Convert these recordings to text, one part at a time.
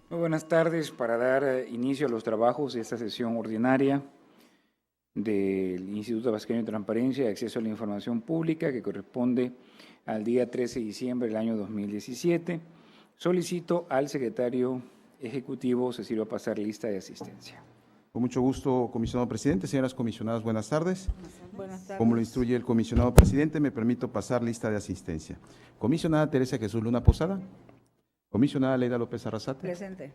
Muy buenas tardes. Para dar inicio a los trabajos de esta sesión ordinaria del Instituto Tabasqueño de Transparencia y Acceso a la Información Pública, que corresponde al día 13 de diciembre del año 2017, solicito al secretario ejecutivo se sirva a pasar lista de asistencia. Con mucho gusto, comisionado presidente. Señoras comisionadas, buenas tardes. Buenas tardes. Como lo instruye el comisionado presidente, me permito pasar lista de asistencia. Comisionada Teresa Jesús Luna Posada. Comisionada Leida López Arrasate. Presente.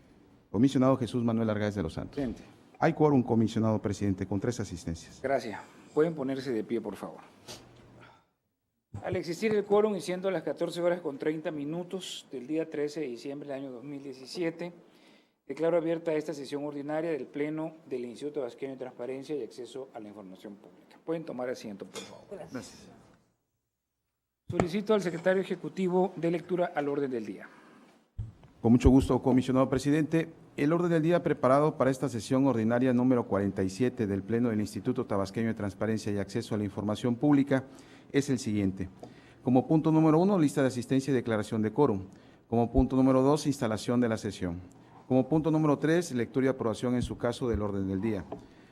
Comisionado Jesús Manuel Argáez de los Santos. Presente. Hay quórum, comisionado presidente, con 3 asistencias. Gracias. Pueden ponerse de pie, por favor. Al existir el quórum y siendo las 14:30 del día 13 de diciembre del año 2017, declaro abierta esta sesión ordinaria del Pleno del Instituto Tabasqueño de Transparencia y Acceso a la Información Pública. Pueden tomar asiento, por favor. Gracias. Solicito al secretario ejecutivo de lectura al orden del día. Con mucho gusto, comisionado presidente. El orden del día preparado para esta sesión ordinaria número 47 del Pleno del Instituto Tabasqueño de Transparencia y Acceso a la Información Pública es el siguiente. Como punto número 1, lista de asistencia y declaración de quórum. Como punto número 2, instalación de la sesión. Como punto número 3, lectura y aprobación en su caso del orden del día.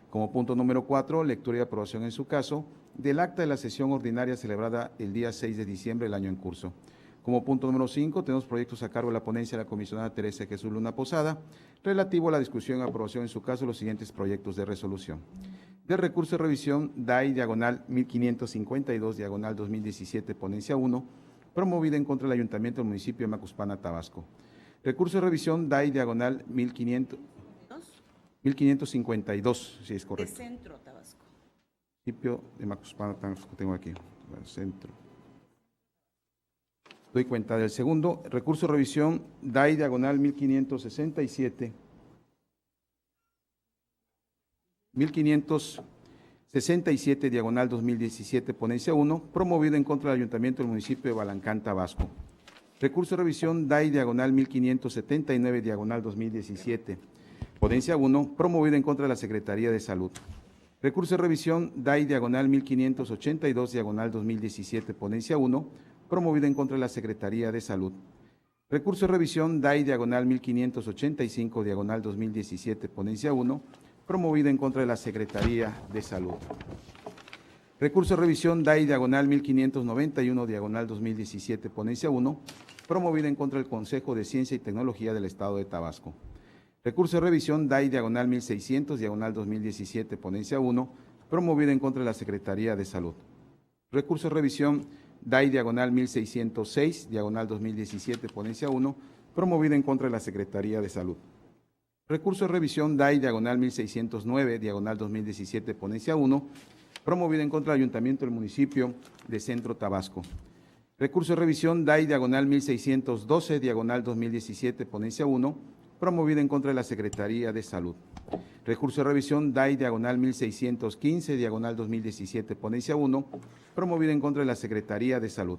Como punto número 4, lectura y aprobación en su caso del acta de la sesión ordinaria celebrada el día 6 de diciembre del año en curso. Como punto número 5, tenemos proyectos a cargo de la ponencia de la comisionada Teresa Jesús Luna Posada, relativo a la discusión y aprobación en su caso de los siguientes proyectos de resolución. De recurso de revisión, DAI diagonal 1552, diagonal 2017, ponencia 1, promovida en contra del Ayuntamiento del municipio de Macuspana, Tabasco. Recurso de revisión, DAI diagonal 1552, si es correcto. De Centro, Tabasco. Municipio de Macuspana, Tabasco, tengo aquí, el centro. Doy cuenta del segundo. Recurso de revisión, DAI diagonal 1567. 1567, diagonal 2017, ponencia 1, promovido en contra del Ayuntamiento del municipio de Balancán, Tabasco. Recurso de revisión, DAI diagonal 1579, diagonal 2017, ponencia 1, promovido en contra de la Secretaría de Salud. Recurso de revisión, DAI diagonal 1582, diagonal 2017, ponencia 1, promovido en contra de la Secretaría de Salud. Recurso de revisión, DAI diagonal 1585, diagonal 2017, ponencia 1, promovida en contra de la Secretaría de Salud. Recurso de revisión, DAI diagonal 1591, diagonal 2017, ponencia 1, promovida en contra del Consejo de Ciencia y Tecnología del Estado de Tabasco. Recurso de revisión, DAI diagonal 1600, diagonal 2017, ponencia 1, promovida en contra de la Secretaría de Salud. Recurso de revisión, DAI diagonal 1606, diagonal 2017, ponencia 1, promovida en contra de la Secretaría de Salud. Recurso de revisión, DAI diagonal 1609, diagonal 2017, ponencia 1, promovida en contra del Ayuntamiento del municipio de Centro, Tabasco. Recurso de revisión, DAI diagonal 1612, diagonal 2017, ponencia 1, promovida en contra de la Secretaría de Salud. Recurso de revisión, DAI diagonal 1615, diagonal 2017, ponencia 1, promovida en contra de la Secretaría de Salud.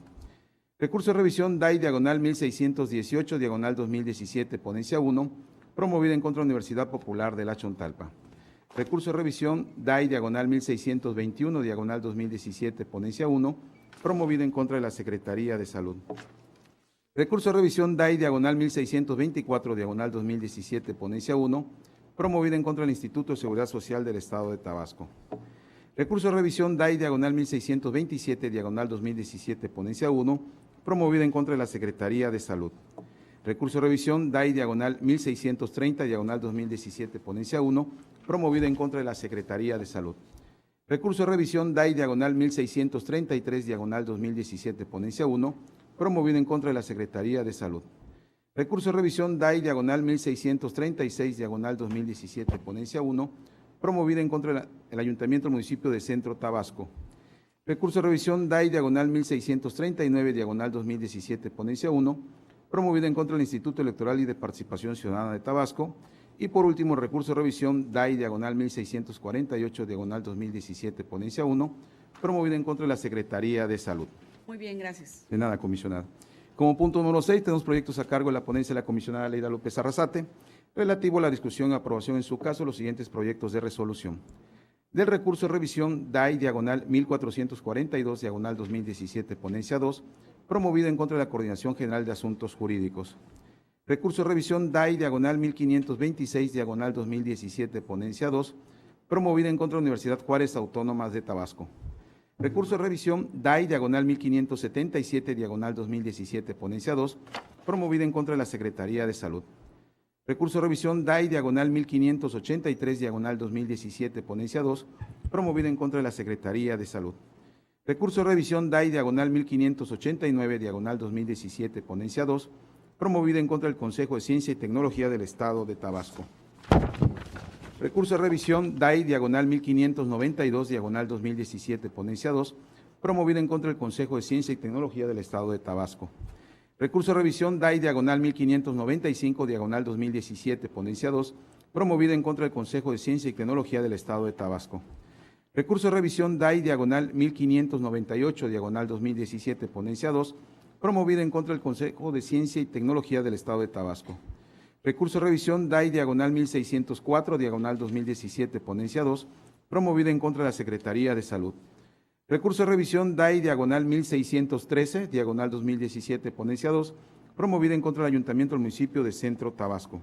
Recurso de revisión, DAI diagonal 1618, diagonal 2017, ponencia 1, promovida en contra de la Universidad Popular de La Chontalpa. Recurso de revisión, DAI diagonal 1621, diagonal 2017, ponencia 1, promovida en contra de la Secretaría de Salud. Recurso de revisión, DAI diagonal 1624, diagonal 2017, ponencia 1, promovida en contra del Instituto de Seguridad Social del Estado de Tabasco. Recurso de revisión, DAI diagonal 1627, diagonal 2017, ponencia 1, promovida en contra de la Secretaría de Salud. Recurso de revisión, DAI diagonal 1630, diagonal 2017, ponencia 1, promovida en contra de la Secretaría de Salud. Recurso de revisión, DAI diagonal 1633, diagonal 2017, ponencia 1, promovida en contra de la Secretaría de Salud. Recurso de revisión, DAI diagonal 1636, diagonal 2017, ponencia 1, promovida en contra del Ayuntamiento del municipio de Centro, Tabasco. Recurso de revisión, DAI diagonal 1639, diagonal 2017, ponencia 1, promovida en contra del Instituto Electoral y de Participación Ciudadana de Tabasco. Y por último, recurso de revisión, DAI diagonal 1648, diagonal 2017, ponencia 1, promovida en contra de la Secretaría de Salud. Muy bien, gracias. De nada, comisionada. Como punto número 6, tenemos proyectos a cargo de la ponencia de la comisionada Leida López Arrasate, relativo a la discusión y aprobación en su caso los siguientes proyectos de resolución. Del recurso de revisión, DAI diagonal 1442, diagonal 2017, ponencia 2, promovida en contra de la Coordinación General de Asuntos Jurídicos. Recurso de revisión DAI diagonal 1526 diagonal 2017, ponencia 2, promovida en contra de la Universidad Juárez Autónoma de Tabasco. Recurso de revisión DAI diagonal 1577 diagonal 2017, ponencia 2, promovida en contra de la Secretaría de Salud. Recurso de revisión DAI diagonal 1583 diagonal 2017, ponencia 2, promovida en contra de la Secretaría de Salud. Recurso de revisión DAI diagonal 1589 diagonal 2017, ponencia 2, promovida en contra del Consejo de Ciencia y Tecnología del Estado de Tabasco. Recurso de revisión DAI diagonal 1592 diagonal 2017, ponencia 2, promovida en contra del Consejo de Ciencia y Tecnología del Estado de Tabasco. Recurso de revisión DAI diagonal 1595 diagonal 2017, ponencia 2, promovida en contra del Consejo de Ciencia y Tecnología del Estado de Tabasco. Recurso de revisión DAI diagonal 1598 diagonal 2017, ponencia 2, promovida en contra del Consejo de Ciencia y Tecnología del Estado de Tabasco. Recurso de revisión DAI diagonal 1604 diagonal 2017, ponencia 2, promovida en contra de la Secretaría de Salud. Recurso de revisión DAI diagonal 1613 diagonal 2017, ponencia 2, promovida en contra del Ayuntamiento del Municipio de Centro Tabasco.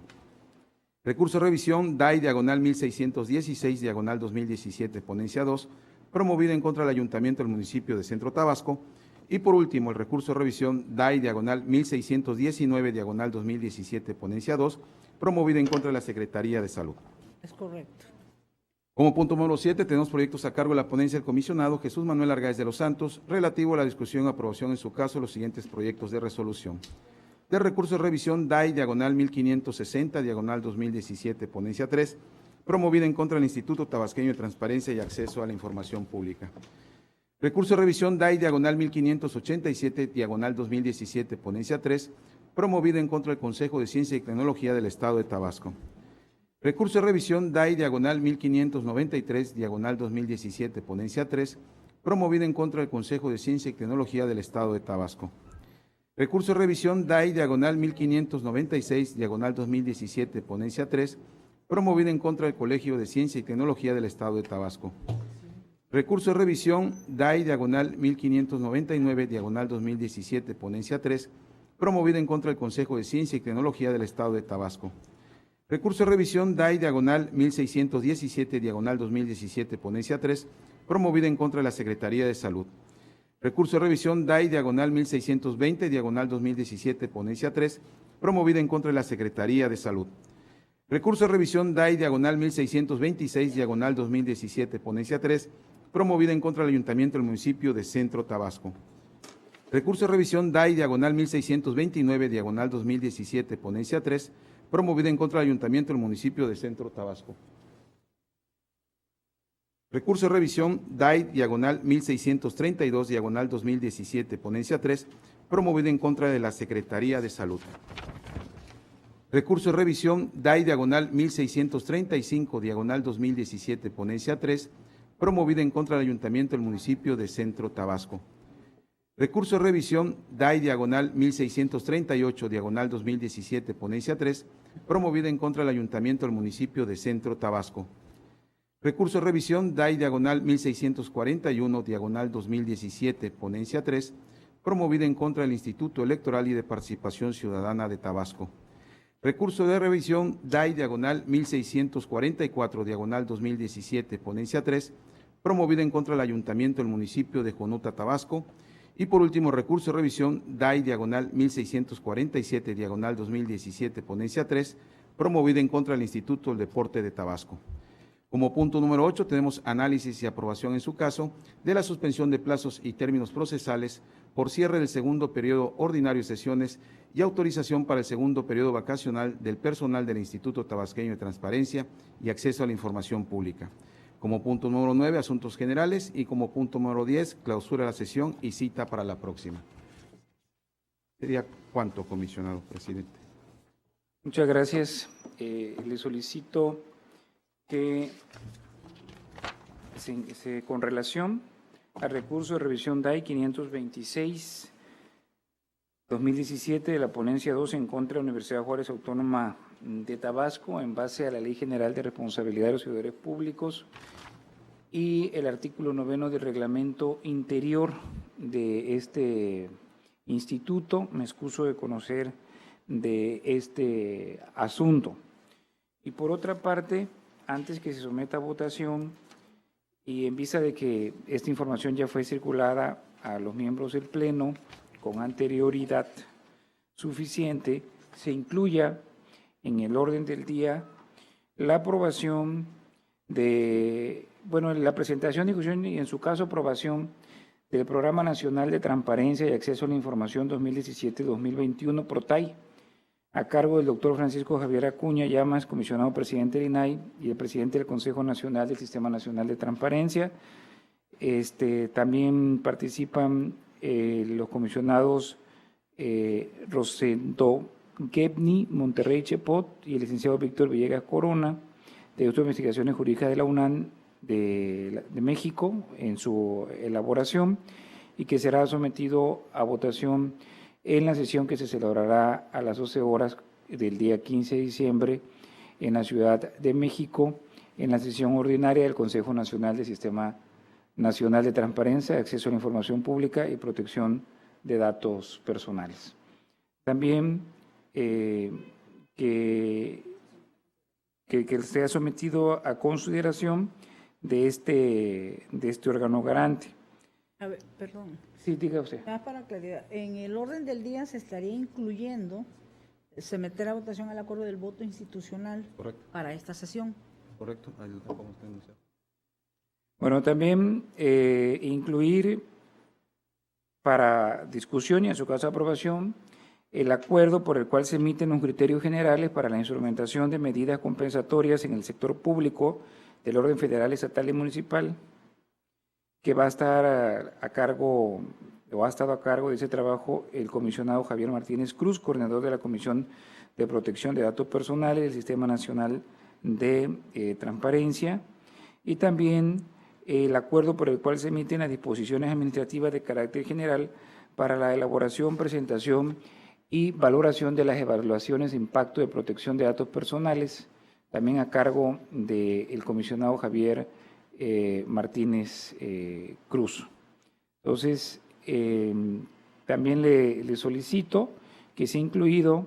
Recurso de revisión DAI diagonal 1616 diagonal 2017, ponencia 2, promovida en contra del Ayuntamiento del Municipio de Centro Tabasco. Y por último, el recurso de revisión DAI diagonal 1619 diagonal 2017, ponencia 2, promovida en contra de la Secretaría de Salud. Es correcto. Como punto número 7, tenemos proyectos a cargo de la ponencia del comisionado Jesús Manuel Argáez de los Santos, relativo a la discusión y aprobación en su caso de los siguientes proyectos de resolución. De recurso de revisión DAI diagonal 1560 diagonal 2017, ponencia 3, promovida en contra del Instituto Tabasqueño de Transparencia y Acceso a la Información Pública. Recurso de revisión DAI diagonal 1587 diagonal 2017, ponencia 3, promovida en contra del Consejo de Ciencia y Tecnología del Estado de Tabasco. Recurso de revisión DAI diagonal 1593 diagonal 2017, ponencia 3, promovida en contra del Consejo de Ciencia y Tecnología del Estado de Tabasco. Recurso de revisión DAI diagonal 1596 diagonal 2017, ponencia 3, promovida en contra del Colegio de Ciencia y Tecnología del Estado de Tabasco. Recurso de revisión DAI diagonal 1599 diagonal 2017, ponencia 3, promovida en contra del Consejo de Ciencia y Tecnología del Estado de Tabasco. Recurso de revisión DAI diagonal 1617 diagonal 2017, ponencia 3, promovida en contra de la Secretaría de Salud. Recurso de revisión DAI diagonal 1620 diagonal 2017, ponencia 3, promovida en contra de la Secretaría de Salud. Recurso de revisión DAI diagonal 1626 diagonal 2017, ponencia 3, promovida en contra del Ayuntamiento del Municipio de Centro Tabasco. Recurso de revisión DAI diagonal 1629 diagonal 2017, ponencia 3, promovida en contra del Ayuntamiento del Municipio de Centro Tabasco. Recurso de revisión DAI diagonal 1632 diagonal 2017, ponencia 3, promovida en contra de la Secretaría de Salud. Recurso de revisión DAI diagonal 1635 diagonal 2017, ponencia 3, promovida en contra del Ayuntamiento del Municipio de Centro Tabasco. Recurso de revisión DAI diagonal 1638 diagonal 2017, ponencia 3, promovida en contra del Ayuntamiento del Municipio de Centro Tabasco. Recurso de revisión DAI diagonal 1641 diagonal 2017, ponencia 3, promovida en contra del Instituto Electoral y de Participación Ciudadana de Tabasco. Recurso de revisión DAI diagonal 1644 diagonal 2017, ponencia 3, promovida en contra del Ayuntamiento del Municipio de Jonuta, Tabasco. Y por último, recurso de revisión DAI diagonal 1647 diagonal 2017, ponencia 3, promovida en contra del Instituto del Deporte de Tabasco. Como punto número 8, tenemos análisis y aprobación en su caso de la suspensión de plazos y términos procesales por cierre del segundo periodo ordinario de sesiones y autorización para el segundo periodo vacacional del personal del Instituto Tabasqueño de Transparencia y Acceso a la Información Pública. Como punto número 9, asuntos generales, y como punto número 10, clausura de la sesión y cita para la próxima. ¿Sería cuánto, comisionado presidente? Muchas gracias. Le solicito que con relación al recurso de revisión DAI 526-2017 de la ponencia 2 en contra de la Universidad Juárez Autónoma de Tabasco, en base a la Ley General de Responsabilidad de los Servidores Públicos y el artículo 9 del reglamento interior de este instituto, me excuso de conocer de este asunto. Y por otra parte, antes que se someta a votación y en vista de que esta información ya fue circulada a los miembros del Pleno con anterioridad suficiente, se incluya en el orden del día la aprobación la presentación, discusión y en su caso aprobación del Programa Nacional de Transparencia y Acceso a la Información 2017-2021, PROTAI, a cargo del doctor Francisco Javier Acuña Llamas, comisionado presidente del INAI y el presidente del Consejo Nacional del Sistema Nacional de Transparencia. También participan los comisionados Rosendo Gebni, Monterrey Chepot y el licenciado Víctor Villegas Corona, de Instituto de Investigaciones Jurídicas de la UNAM de México, en su elaboración, y que será sometido a votación en la sesión que se celebrará a las 12 horas del día 15 de diciembre en la Ciudad de México, en la sesión ordinaria del Consejo Nacional del Sistema Nacional de Transparencia, Acceso a la Información Pública y Protección de Datos Personales. También que sea sometido a consideración de este órgano garante. A ver, perdón. Sí, diga usted. Más para claridad, en el orden del día se estaría incluyendo someter a votación al acuerdo del voto institucional. Correcto. Para esta sesión. Correcto. Ahí lo como usted anuncia. Bueno, también incluir para discusión y en su caso aprobación el acuerdo por el cual se emiten los criterios generales para la instrumentación de medidas compensatorias en el sector público del orden federal, estatal y municipal, que va a estar a cargo, o ha estado a cargo de ese trabajo el comisionado Javier Martínez Cruz, coordinador de la Comisión de Protección de Datos Personales del Sistema Nacional de Transparencia, y también el acuerdo por el cual se emiten las disposiciones administrativas de carácter general para la elaboración, presentación y valoración de las evaluaciones de impacto de protección de datos personales, también a cargo del comisionado Javier Martínez Cruz. Entonces, también le solicito que sea incluido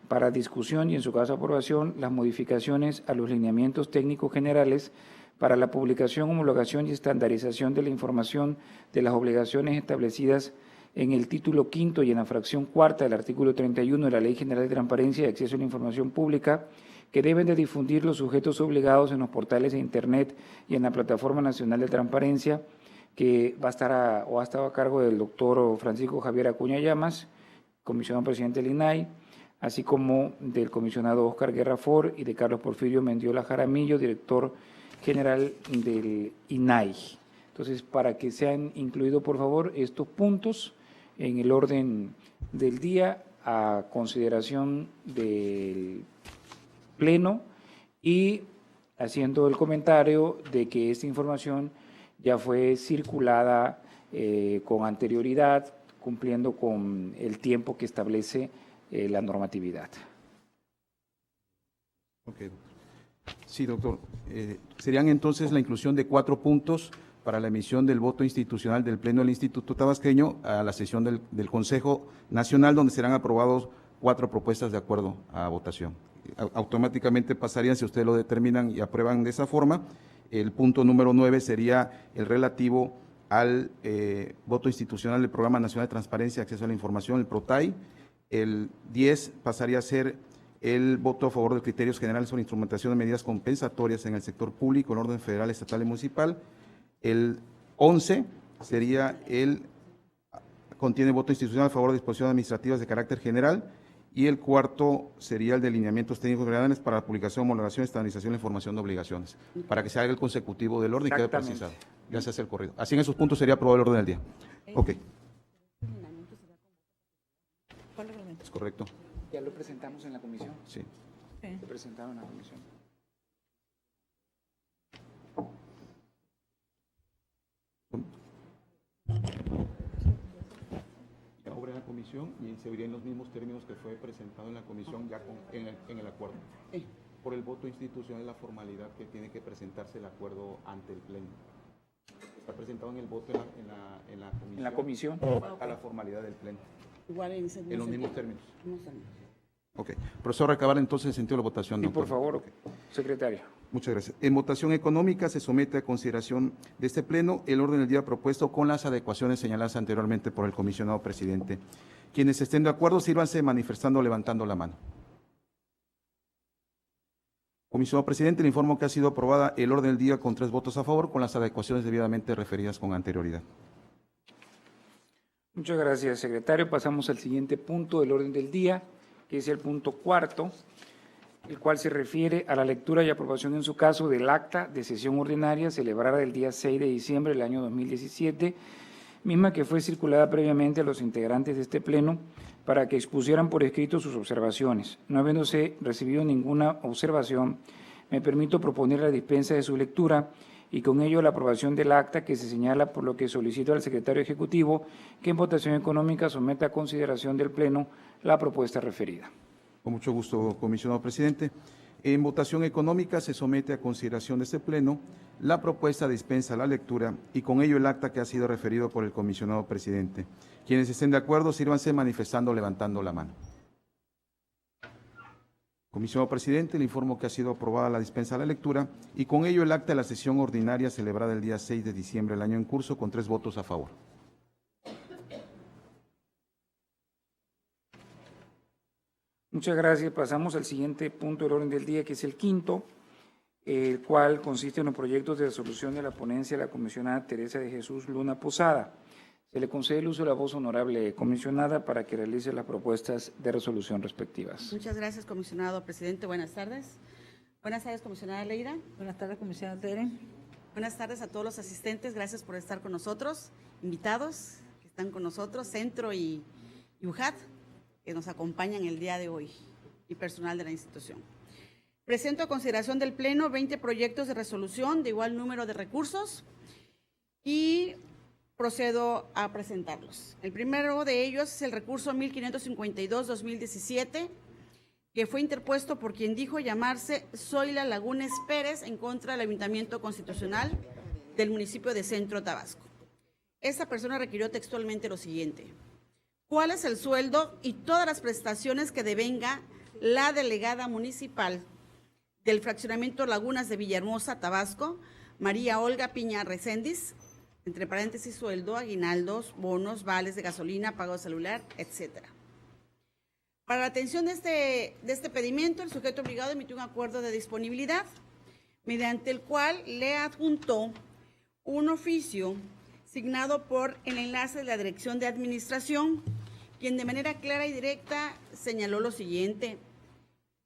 para discusión y en su caso aprobación las modificaciones a los lineamientos técnicos generales para la publicación, homologación y estandarización de la información de las obligaciones establecidas en el título quinto y en la fracción cuarta del artículo 31 de la Ley General de Transparencia y Acceso a la Información Pública, que deben de difundir los sujetos obligados en los portales de Internet y en la Plataforma Nacional de Transparencia, que va a estar ha estado a cargo del doctor Francisco Javier Acuña Llamas, comisionado presidente del INAI, así como del comisionado Óscar Guerra Ford y de Carlos Porfirio Mendiola Jaramillo, director general del INAI. Entonces, para que sean incluidos, por favor, estos puntos en el orden del día a consideración del Pleno y haciendo el comentario de que esta información ya fue circulada con anterioridad, cumpliendo con el tiempo que establece la normatividad. Ok, doctor. Sí, doctor. Serían entonces la inclusión de 4 puntos para la emisión del voto institucional del Pleno del Instituto Tabasqueño a la sesión del Consejo Nacional, donde serán aprobados 4 propuestas de acuerdo a votación. Automáticamente pasarían, si ustedes lo determinan y aprueban de esa forma. El punto número 9 sería el relativo al voto institucional del Programa Nacional de Transparencia y Acceso a la Información, el PROTAI. El 10 pasaría a ser el voto a favor de criterios generales sobre instrumentación de medidas compensatorias en el sector público, en orden federal, estatal y municipal. El 11 sería contiene voto institucional a favor de disposiciones administrativas de carácter general, y el cuarto sería el de lineamientos técnicos generales para la publicación, homologación, estandarización de información de obligaciones, para que se haga el consecutivo del orden y quede precisado. Ya se hace el corrido. Así en esos puntos sería aprobado el orden del día. Ok. ¿Cuál reglamento? Es correcto. Ya lo presentamos en la comisión. Sí. Sí. Lo presentaron en la comisión. Ya obra en la comisión y se vería en los mismos términos que fue presentado en la comisión ya en el acuerdo. Sí. Por el voto institucional, la formalidad que tiene que presentarse el acuerdo ante el Pleno. Está presentado en el voto en la comisión. En la comisión. A la formalidad del Pleno. Igual en En los mismos términos. Ok. Profesor, recabar entonces el sentido de la votación. Y doctor. por favor, Ok. secretario. Muchas gracias. En votación económica se somete a consideración de este Pleno el orden del día propuesto con las adecuaciones señaladas anteriormente por el comisionado presidente. Quienes estén de acuerdo, sírvanse manifestando o levantando la mano. Comisionado presidente, le informo que ha sido aprobada el orden del día con 3 votos a favor, con las adecuaciones debidamente referidas con anterioridad. Muchas gracias, secretario. Pasamos al siguiente punto del orden del día, que es el punto 4, el cual se refiere a la lectura y aprobación en su caso del acta de sesión ordinaria celebrada el día 6 de diciembre del año 2017, misma que fue circulada previamente a los integrantes de este Pleno para que expusieran por escrito sus observaciones. No habiéndose recibido ninguna observación, me permito proponer la dispensa de su lectura y con ello la aprobación del acta que se señala, por lo que solicito al secretario ejecutivo que en votación económica someta a consideración del Pleno la propuesta referida. Con mucho gusto, comisionado presidente. En votación económica se somete a consideración de este Pleno la propuesta de dispensa a la lectura y con ello el acta que ha sido referido por el comisionado presidente. Quienes estén de acuerdo, sírvanse manifestando o levantando la mano. Comisionado presidente, le informo que ha sido aprobada la dispensa a la lectura y con ello el acta de la sesión ordinaria celebrada el día 6 de diciembre del año en curso con 3 votos a favor. Muchas gracias. Pasamos al siguiente punto del orden del día, que es el quinto, el cual consiste en los proyectos de resolución de la ponencia de la comisionada Teresa de Jesús Luna Posada. Se le concede el uso de la voz, honorable comisionada, para que realice las propuestas de resolución respectivas. Muchas gracias, comisionado presidente. Buenas tardes. Buenas tardes, comisionada Leira. Buenas tardes, comisionada Tere. Buenas tardes a todos los asistentes. Gracias por estar con nosotros. Invitados que están con nosotros, Centro y UJAT, que nos acompañan el día de hoy, y personal de la institución. Presento a consideración del Pleno 20 proyectos de resolución de igual número de recursos y procedo a presentarlos. El primero de ellos es el recurso 1552-2017, que fue interpuesto por quien dijo llamarse Zoila Lagunes Pérez en contra del Ayuntamiento Constitucional del municipio de Centro Tabasco. Esta persona requirió textualmente lo siguiente: ¿cuál es el sueldo y todas las prestaciones que devenga la delegada municipal del fraccionamiento Lagunas de Villahermosa, Tabasco, María Olga Piña Recendis, entre paréntesis sueldo, aguinaldos, bonos, vales de gasolina, pago de celular, etcétera? Para la atención de este pedimento, el sujeto obligado emitió un acuerdo de disponibilidad, mediante el cual le adjuntó un oficio signado por el enlace de la Dirección de Administración, quien de manera clara y directa señaló lo siguiente: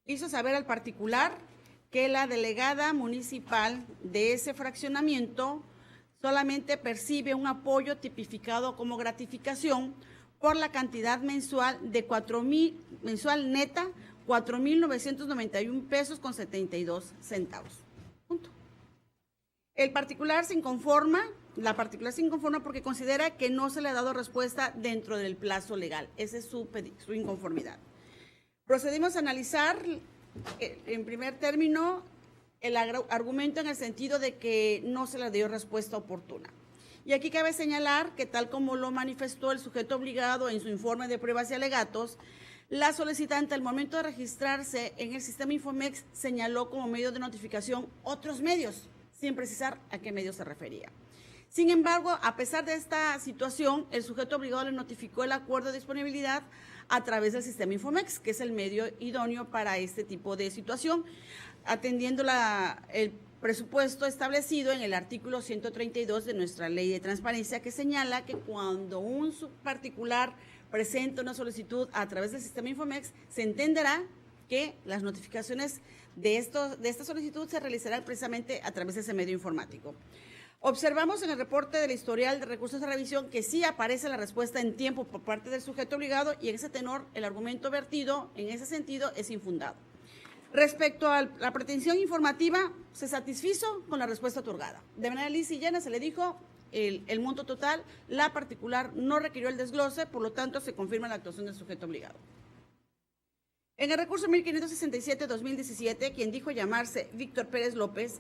hizo saber al particular que la delegada municipal de ese fraccionamiento solamente percibe un apoyo tipificado como gratificación por la cantidad mensual de mensual neta, 4,991 pesos con 72 centavos. Punto. La particular se inconforma porque considera que no se le ha dado respuesta dentro del plazo legal. Esa es su inconformidad. Procedimos a analizar, en primer término, el argumento en el sentido de que no se le dio respuesta oportuna. Y aquí cabe señalar que, tal como lo manifestó el sujeto obligado en su informe de pruebas y alegatos, la solicitante al momento de registrarse en el sistema Infomex señaló como medio de notificación otros medios, sin precisar a qué medio se refería. Sin embargo, a pesar de esta situación, el sujeto obligado le notificó el acuerdo de disponibilidad a través del sistema Infomex, que es el medio idóneo para este tipo de situación, atendiendo el presupuesto establecido en el artículo 132 de nuestra Ley de Transparencia, que señala que cuando un particular presenta una solicitud a través del sistema Infomex, se entenderá que las notificaciones de esta solicitud se realizarán precisamente a través de ese medio informático. Observamos en el reporte del historial de recursos de revisión que sí aparece la respuesta en tiempo por parte del sujeto obligado, y en ese tenor el argumento vertido en ese sentido es infundado. Respecto a la pretensión informativa, se satisfizo con la respuesta otorgada. De manera lisa y llana se le dijo el monto total, la particular no requirió el desglose, por lo tanto se confirma la actuación del sujeto obligado. En el recurso 1557-2017, quien dijo llamarse Víctor Pérez López,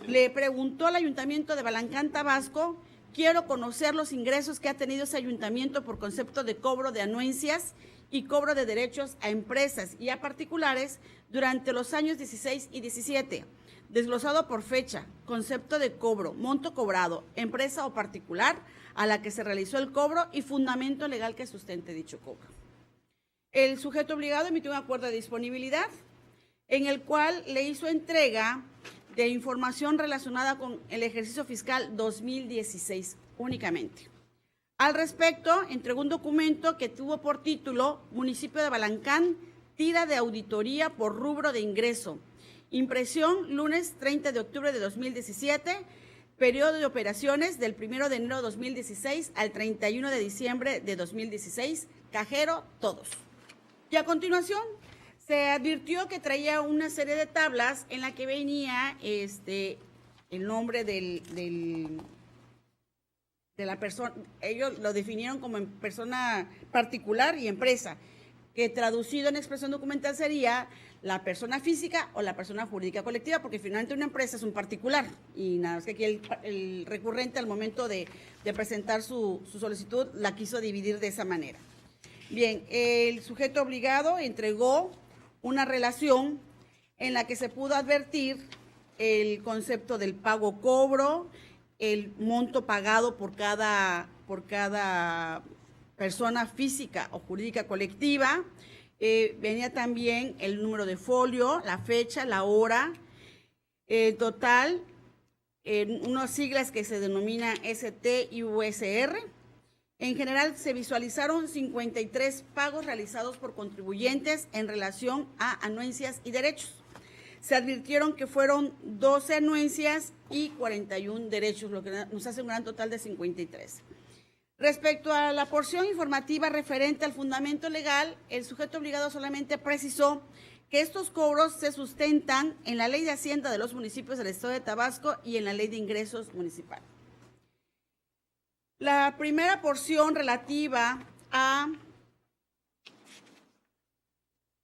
le preguntó al Ayuntamiento de Balancán, Tabasco, quiero conocer los ingresos que ha tenido ese ayuntamiento por concepto de cobro de anuencias y cobro de derechos a empresas y a particulares durante los años 16 y 17, desglosado por fecha, concepto de cobro, monto cobrado, empresa o particular a la que se realizó el cobro y fundamento legal que sustente dicho cobro. El sujeto obligado emitió un acuerdo de disponibilidad en el cual le hizo entrega de información relacionada con el ejercicio fiscal 2016 únicamente. Al respecto, entregó un documento que tuvo por título Municipio de Balancán, tira de auditoría por rubro de ingreso. Impresión lunes 30 de octubre de 2017, periodo de operaciones del 1 de enero de 2016 al 31 de diciembre de 2016, cajero, todos. Y a continuación, se advirtió que traía una serie de tablas en la que venía el nombre de la persona. Ellos lo definieron como en persona particular y empresa, que traducido en expresión documental sería la persona física o la persona jurídica colectiva, porque finalmente una empresa es un particular y nada más que aquí el recurrente al momento de presentar su solicitud la quiso dividir de esa manera. Bien, el sujeto obligado entregó una relación en la que se pudo advertir el concepto del pago-cobro, el monto pagado por cada persona física o jurídica colectiva. Venía también el número de folio, la fecha, la hora, total, unas siglas que se denomina ST y USR. En general, se visualizaron 53 pagos realizados por contribuyentes en relación a anuencias y derechos. Se advirtieron que fueron 12 anuencias y 41 derechos, lo que nos hace un gran total de 53. Respecto a la porción informativa referente al fundamento legal, el sujeto obligado solamente precisó que estos cobros se sustentan en la Ley de Hacienda de los municipios del Estado de Tabasco y en la Ley de Ingresos Municipal. La primera porción relativa a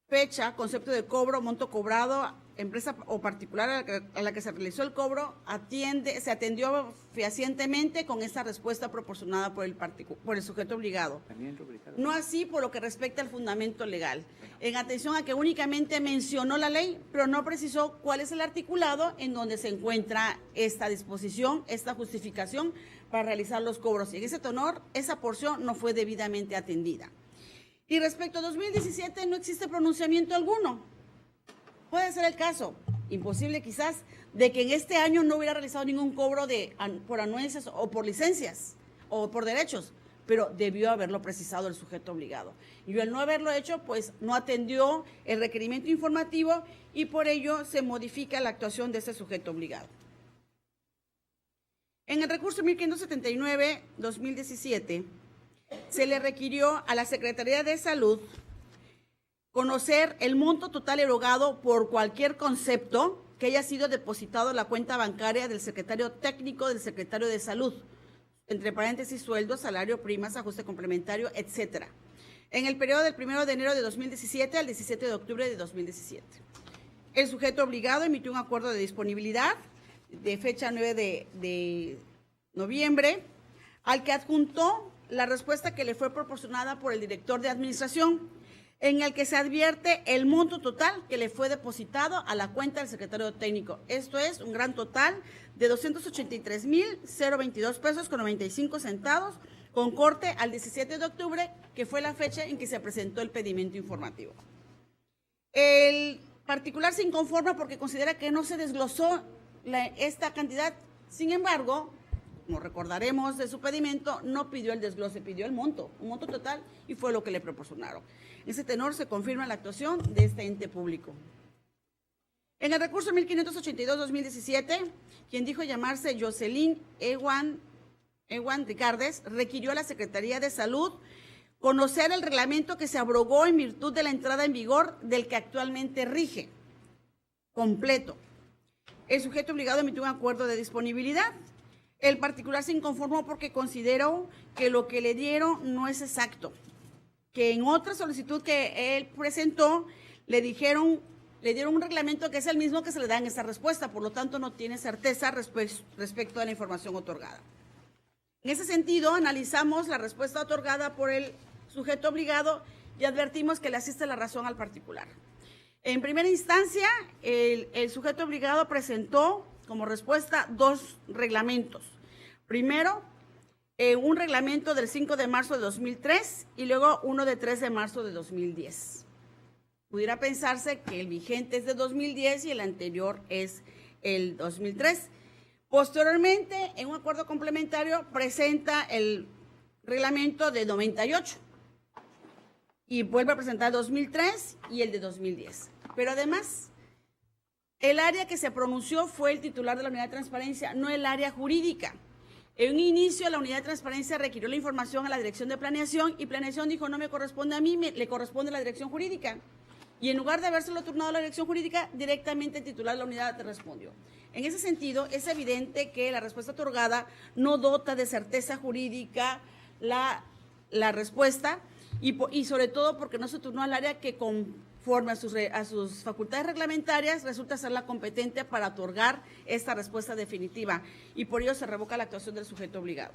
fecha, concepto de cobro, monto cobrado, empresa o particular a la que se realizó el cobro, se atendió fehacientemente con esta respuesta proporcionada por el sujeto obligado. No así por lo que respecta al fundamento legal, en atención a que únicamente mencionó la ley, pero no precisó cuál es el articulado en donde se encuentra esta disposición, esta justificación para realizar los cobros. Y en ese tenor, esa porción no fue debidamente atendida. Y respecto a 2017, no existe pronunciamiento alguno. Puede ser el caso, imposible quizás, de que en este año no hubiera realizado ningún cobro por anuencias o por licencias o por derechos, pero debió haberlo precisado el sujeto obligado. Y al no haberlo hecho, pues no atendió el requerimiento informativo y por ello se modifica la actuación de ese sujeto obligado. En el recurso 1579-2017, se le requirió a la Secretaría de Salud conocer el monto total erogado por cualquier concepto que haya sido depositado en la cuenta bancaria del secretario técnico del secretario de Salud, entre paréntesis sueldo, salario, primas, ajuste complementario, etcétera, en el periodo del 1 de enero de 2017 al 17 de octubre de 2017. El sujeto obligado emitió un acuerdo de disponibilidad de fecha 9 de noviembre, al que adjuntó la respuesta que le fue proporcionada por el director de administración, en el que se advierte el monto total que le fue depositado a la cuenta del secretario técnico. Esto es un gran total de 283,022 pesos con 95 centavos, con corte al 17 de octubre, que fue la fecha en que se presentó el pedimento informativo. El particular se inconforma porque considera que no se desglosó esta cantidad. Sin embargo, como recordaremos de su pedimento, no pidió el desglose, pidió el monto, un monto total, y fue lo que le proporcionaron. En ese tenor se confirma la actuación de este ente público. En el recurso 1582-2017, quien dijo llamarse Jocelyn Ewan Ricardes, requirió a la Secretaría de Salud conocer el reglamento que se abrogó en virtud de la entrada en vigor del que actualmente rige, completo. El sujeto obligado emitió un acuerdo de disponibilidad. El particular se inconformó porque consideró que lo que le dieron no es exacto, que en otra solicitud que él presentó le dieron un reglamento que es el mismo que se le da en esta respuesta, por lo tanto no tiene certeza respecto a la información otorgada. En ese sentido, analizamos la respuesta otorgada por el sujeto obligado y advertimos que le asiste la razón al particular. En primera instancia, el sujeto obligado presentó como respuesta 2 reglamentos. Primero, un reglamento del 5 de marzo de 2003 y luego uno de 3 de marzo de 2010. Pudiera pensarse que el vigente es de 2010 y el anterior es el 2003. Posteriormente, en un acuerdo complementario, presenta el reglamento de 98 y vuelve a presentar 2003 y el de 2010. Pero además, el área que se pronunció fue el titular de la unidad de transparencia, no el área jurídica. En un inicio, la unidad de transparencia requirió la información a la dirección de planeación y planeación dijo, no me corresponde a mí, le corresponde a la dirección jurídica. Y en lugar de habérselo turnado a la dirección jurídica, directamente el titular de la unidad respondió. En ese sentido, es evidente que la respuesta otorgada no dota de certeza jurídica la respuesta y sobre todo porque no se turnó al área que conforme a sus facultades reglamentarias resulta ser la competente para otorgar esta respuesta definitiva y por ello se revoca la actuación del sujeto obligado.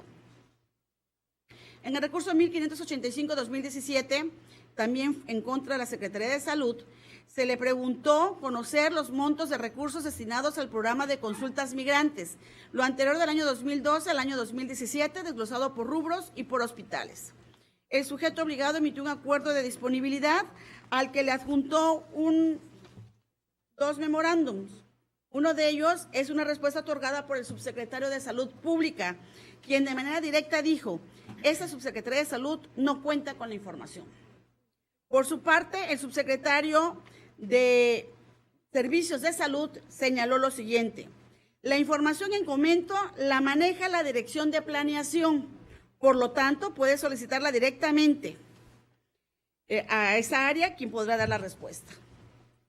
En el recurso 1585-2017, también en contra de la Secretaría de Salud, se le preguntó conocer los montos de recursos destinados al programa de consultas migrantes, lo anterior del año 2012 al año 2017, desglosado por rubros y por hospitales. El sujeto obligado emitió un acuerdo de disponibilidad al que le adjuntó 2 memorándums. Uno de ellos es una respuesta otorgada por el subsecretario de Salud Pública, quien de manera directa dijo, esta subsecretaría de Salud no cuenta con la información. Por su parte, el subsecretario de Servicios de Salud señaló lo siguiente, la información en comento la maneja la Dirección de Planeación, por lo tanto, puede solicitarla directamente a esa área, quien podrá dar la respuesta.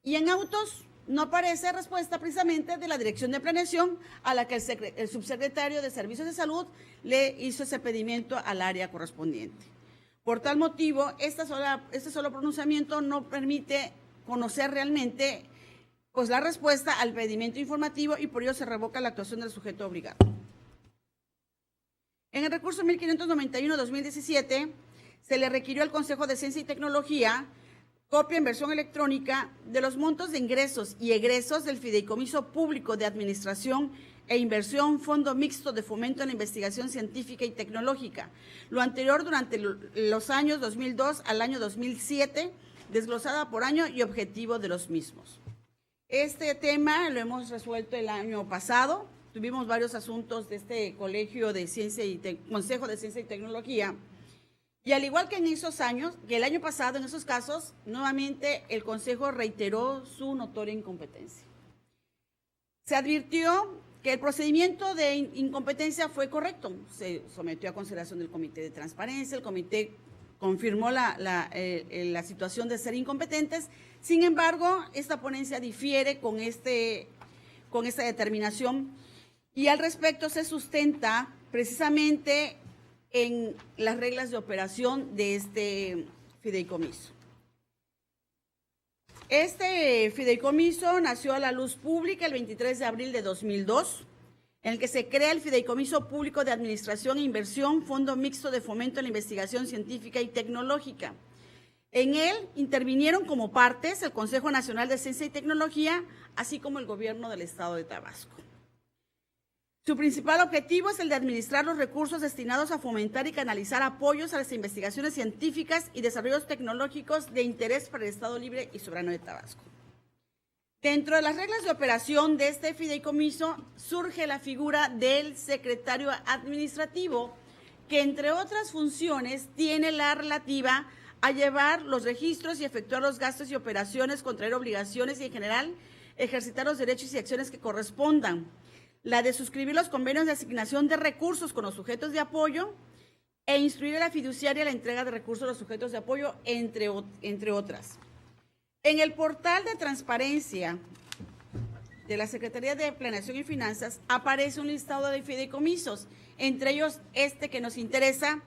Y en autos no aparece respuesta precisamente de la Dirección de Planeación a la que el subsecretario de Servicios de Salud le hizo ese pedimento al área correspondiente. Por tal motivo, este solo pronunciamiento no permite conocer realmente pues, la respuesta al pedimento informativo y por ello se revoca la actuación del sujeto obligado. En el recurso 1591-2017, se le requirió al Consejo de Ciencia y Tecnología copia en versión electrónica de los montos de ingresos y egresos del Fideicomiso Público de Administración e Inversión Fondo Mixto de Fomento a la Investigación Científica y Tecnológica, lo anterior durante los años 2002 al año 2007, desglosada por año y objetivo de los mismos. Este tema lo hemos resuelto el año pasado, tuvimos varios asuntos de este Consejo de Ciencia y Tecnología, y al igual que en esos años, que el año pasado en esos casos, nuevamente el Consejo reiteró su notoria incompetencia. Se advirtió que el procedimiento de incompetencia fue correcto, se sometió a consideración del Comité de Transparencia, el Comité confirmó la situación de ser incompetentes, sin embargo, esta ponencia difiere con esta determinación y al respecto se sustenta precisamente en las reglas de operación de este fideicomiso. Este fideicomiso nació a la luz pública el 23 de abril de 2002, en el que se crea el Fideicomiso Público de Administración e Inversión, Fondo Mixto de Fomento a la Investigación Científica y Tecnológica. En él intervinieron como partes el Consejo Nacional de Ciencia y Tecnología, así como el Gobierno del Estado de Tabasco. Su principal objetivo es el de administrar los recursos destinados a fomentar y canalizar apoyos a las investigaciones científicas y desarrollos tecnológicos de interés para el Estado Libre y Soberano de Tabasco. Dentro de las reglas de operación de este fideicomiso surge la figura del secretario administrativo, que entre otras funciones tiene la relativa a llevar los registros y efectuar los gastos y operaciones, contraer obligaciones y en general ejercitar los derechos y acciones que correspondan, la de suscribir los convenios de asignación de recursos con los sujetos de apoyo e instruir a la fiduciaria la entrega de recursos a los sujetos de apoyo, entre otras. En el portal de transparencia de la Secretaría de Planeación y Finanzas aparece un listado de fideicomisos, entre ellos este que nos interesa,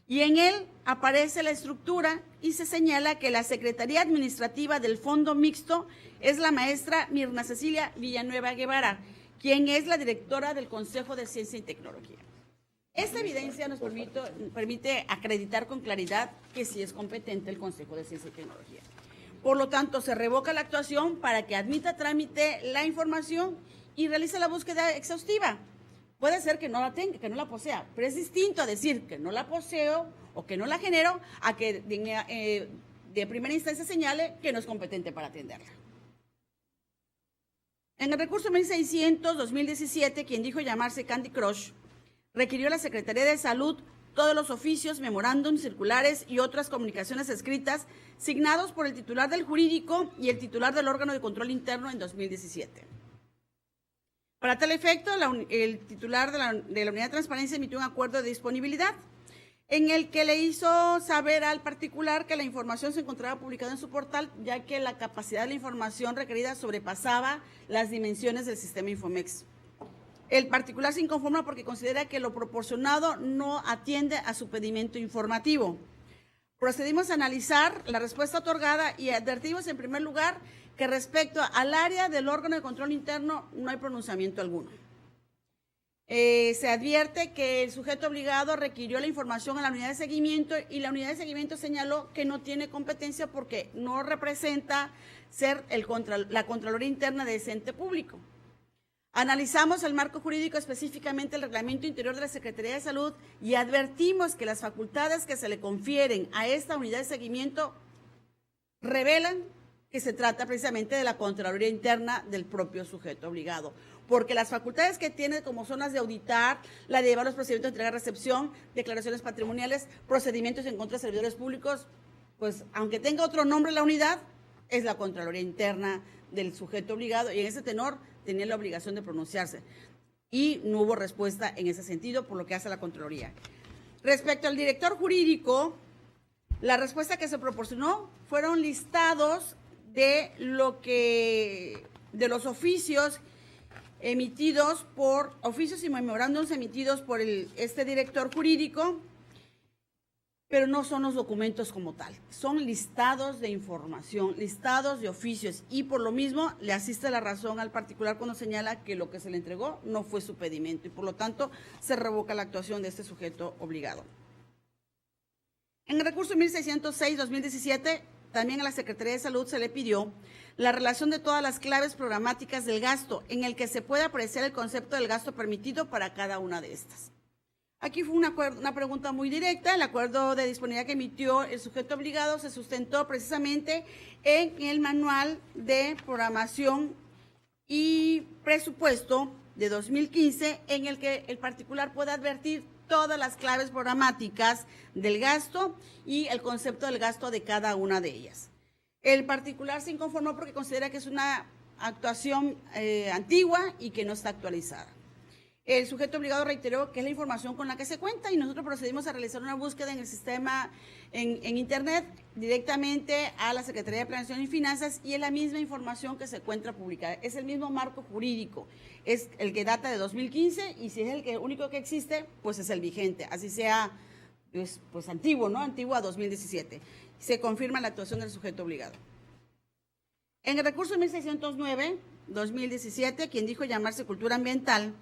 y en él aparece la estructura y se señala que la Secretaría Administrativa del Fondo Mixto es la maestra Mirna Cecilia Villanueva Guevara, quien es la directora del Consejo de Ciencia y Tecnología. Esta evidencia nos permite acreditar con claridad que sí es competente el Consejo de Ciencia y Tecnología. Por lo tanto, se revoca la actuación para que admita trámite la información y realice la búsqueda exhaustiva. Puede ser que no la tenga, que no la posea, pero es distinto a decir que no la poseo o que no la genero a que de primera instancia señale que no es competente para atenderla. En el recurso 1600-2017, quien dijo llamarse Candy Crush, requirió a la Secretaría de Salud todos los oficios, memorándum, circulares y otras comunicaciones escritas signados por el titular del jurídico y el titular del órgano de control interno en 2017. Para tal efecto, el titular de la Unidad de Transparencia emitió un acuerdo de disponibilidad en el que le hizo saber al particular que la información se encontraba publicada en su portal, ya que la capacidad de la información requerida sobrepasaba las dimensiones del sistema Infomex. El particular se inconforma porque considera que lo proporcionado no atiende a su pedimento informativo. Procedimos a analizar la respuesta otorgada y advertimos en primer lugar que respecto al área del órgano de control interno no hay pronunciamiento alguno. Se advierte que el sujeto obligado requirió la información a la unidad de seguimiento y la unidad de seguimiento señaló que no tiene competencia porque no representa ser la Contraloría Interna de ese ente público. Analizamos el marco jurídico, específicamente el reglamento interior de la Secretaría de Salud, y advertimos que las facultades que se le confieren a esta unidad de seguimiento revelan que se trata precisamente de la Contraloría Interna del propio sujeto obligado, porque las facultades que tiene, como son las de auditar, la de llevar los procedimientos de entrega-recepción, declaraciones patrimoniales, procedimientos en contra de servidores públicos, pues aunque tenga otro nombre la unidad, es la Contraloría Interna del sujeto obligado, y en ese tenor tenía la obligación de pronunciarse. Y no hubo respuesta en ese sentido, por lo que hace la Contraloría. Respecto al director jurídico, la respuesta que se proporcionó fueron listados de los oficios emitidos por oficios y memorándums emitidos por este director jurídico, pero no son los documentos como tal, son listados de información, listados de oficios, y por lo mismo le asiste la razón al particular cuando señala que lo que se le entregó no fue su pedimento y por lo tanto se revoca la actuación de este sujeto obligado. En el recurso 1606-2017, también a la Secretaría de Salud se le pidió la relación de todas las claves programáticas del gasto, en el que se puede apreciar el concepto del gasto permitido para cada una de estas. Aquí fue una pregunta muy directa. El acuerdo de disponibilidad que emitió el sujeto obligado se sustentó precisamente en el manual de programación y presupuesto de 2015, en el que el particular puede advertir todas las claves programáticas del gasto y el concepto del gasto de cada una de ellas. El particular se inconformó porque considera que es una actuación antigua y que no está actualizada. El sujeto obligado reiteró que es la información con la que se cuenta y nosotros procedimos a realizar una búsqueda en el sistema, en Internet, directamente a la Secretaría de Planeación y Finanzas, y es la misma información que se encuentra publicada. Es el mismo marco jurídico, es el que data de 2015 y si es el único que existe, pues es el vigente, así sea pues antiguo, ¿no? Antiguo a 2017. Se confirma la actuación del sujeto obligado. En el recurso 1609-2017, quien dijo llamarse Cultura Ambiental,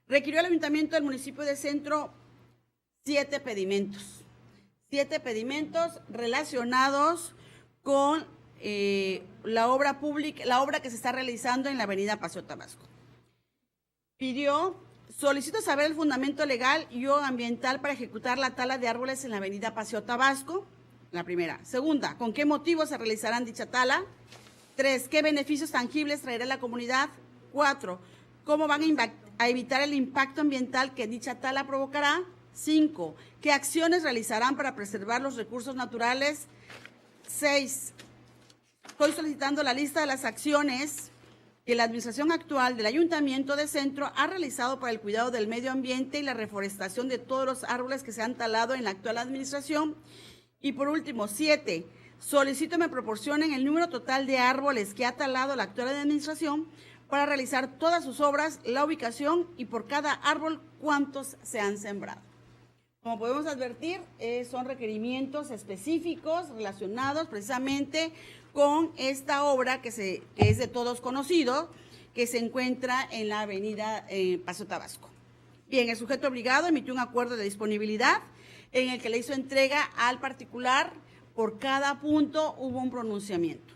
requirió al Ayuntamiento del municipio de Centro 7 pedimentos relacionados con la obra pública, la obra que se está realizando en la avenida Paseo Tabasco. Solicito saber el fundamento legal y o ambiental para ejecutar la tala de árboles en la avenida Paseo Tabasco, la primera. Segunda, ¿con qué motivos se realizarán dicha tala? 3, ¿qué beneficios tangibles traerá a la comunidad? 4, ¿cómo van a evitar el impacto ambiental que dicha tala provocará? 5, ¿qué acciones realizarán para preservar los recursos naturales? 6, estoy solicitando la lista de las acciones que la administración actual del Ayuntamiento de Centro ha realizado para el cuidado del medio ambiente y la reforestación de todos los árboles que se han talado en la actual administración. Y por último, 7, solicito me proporcionen el número total de árboles que ha talado la actual administración para realizar todas sus obras, la ubicación y por cada árbol cuántos se han sembrado. Como podemos advertir, son requerimientos específicos relacionados precisamente con esta obra que es de todos conocido, que se encuentra en la avenida Paseo Tabasco. Bien, el sujeto obligado emitió un acuerdo de disponibilidad en el que le hizo entrega al particular. Por cada punto hubo un pronunciamiento.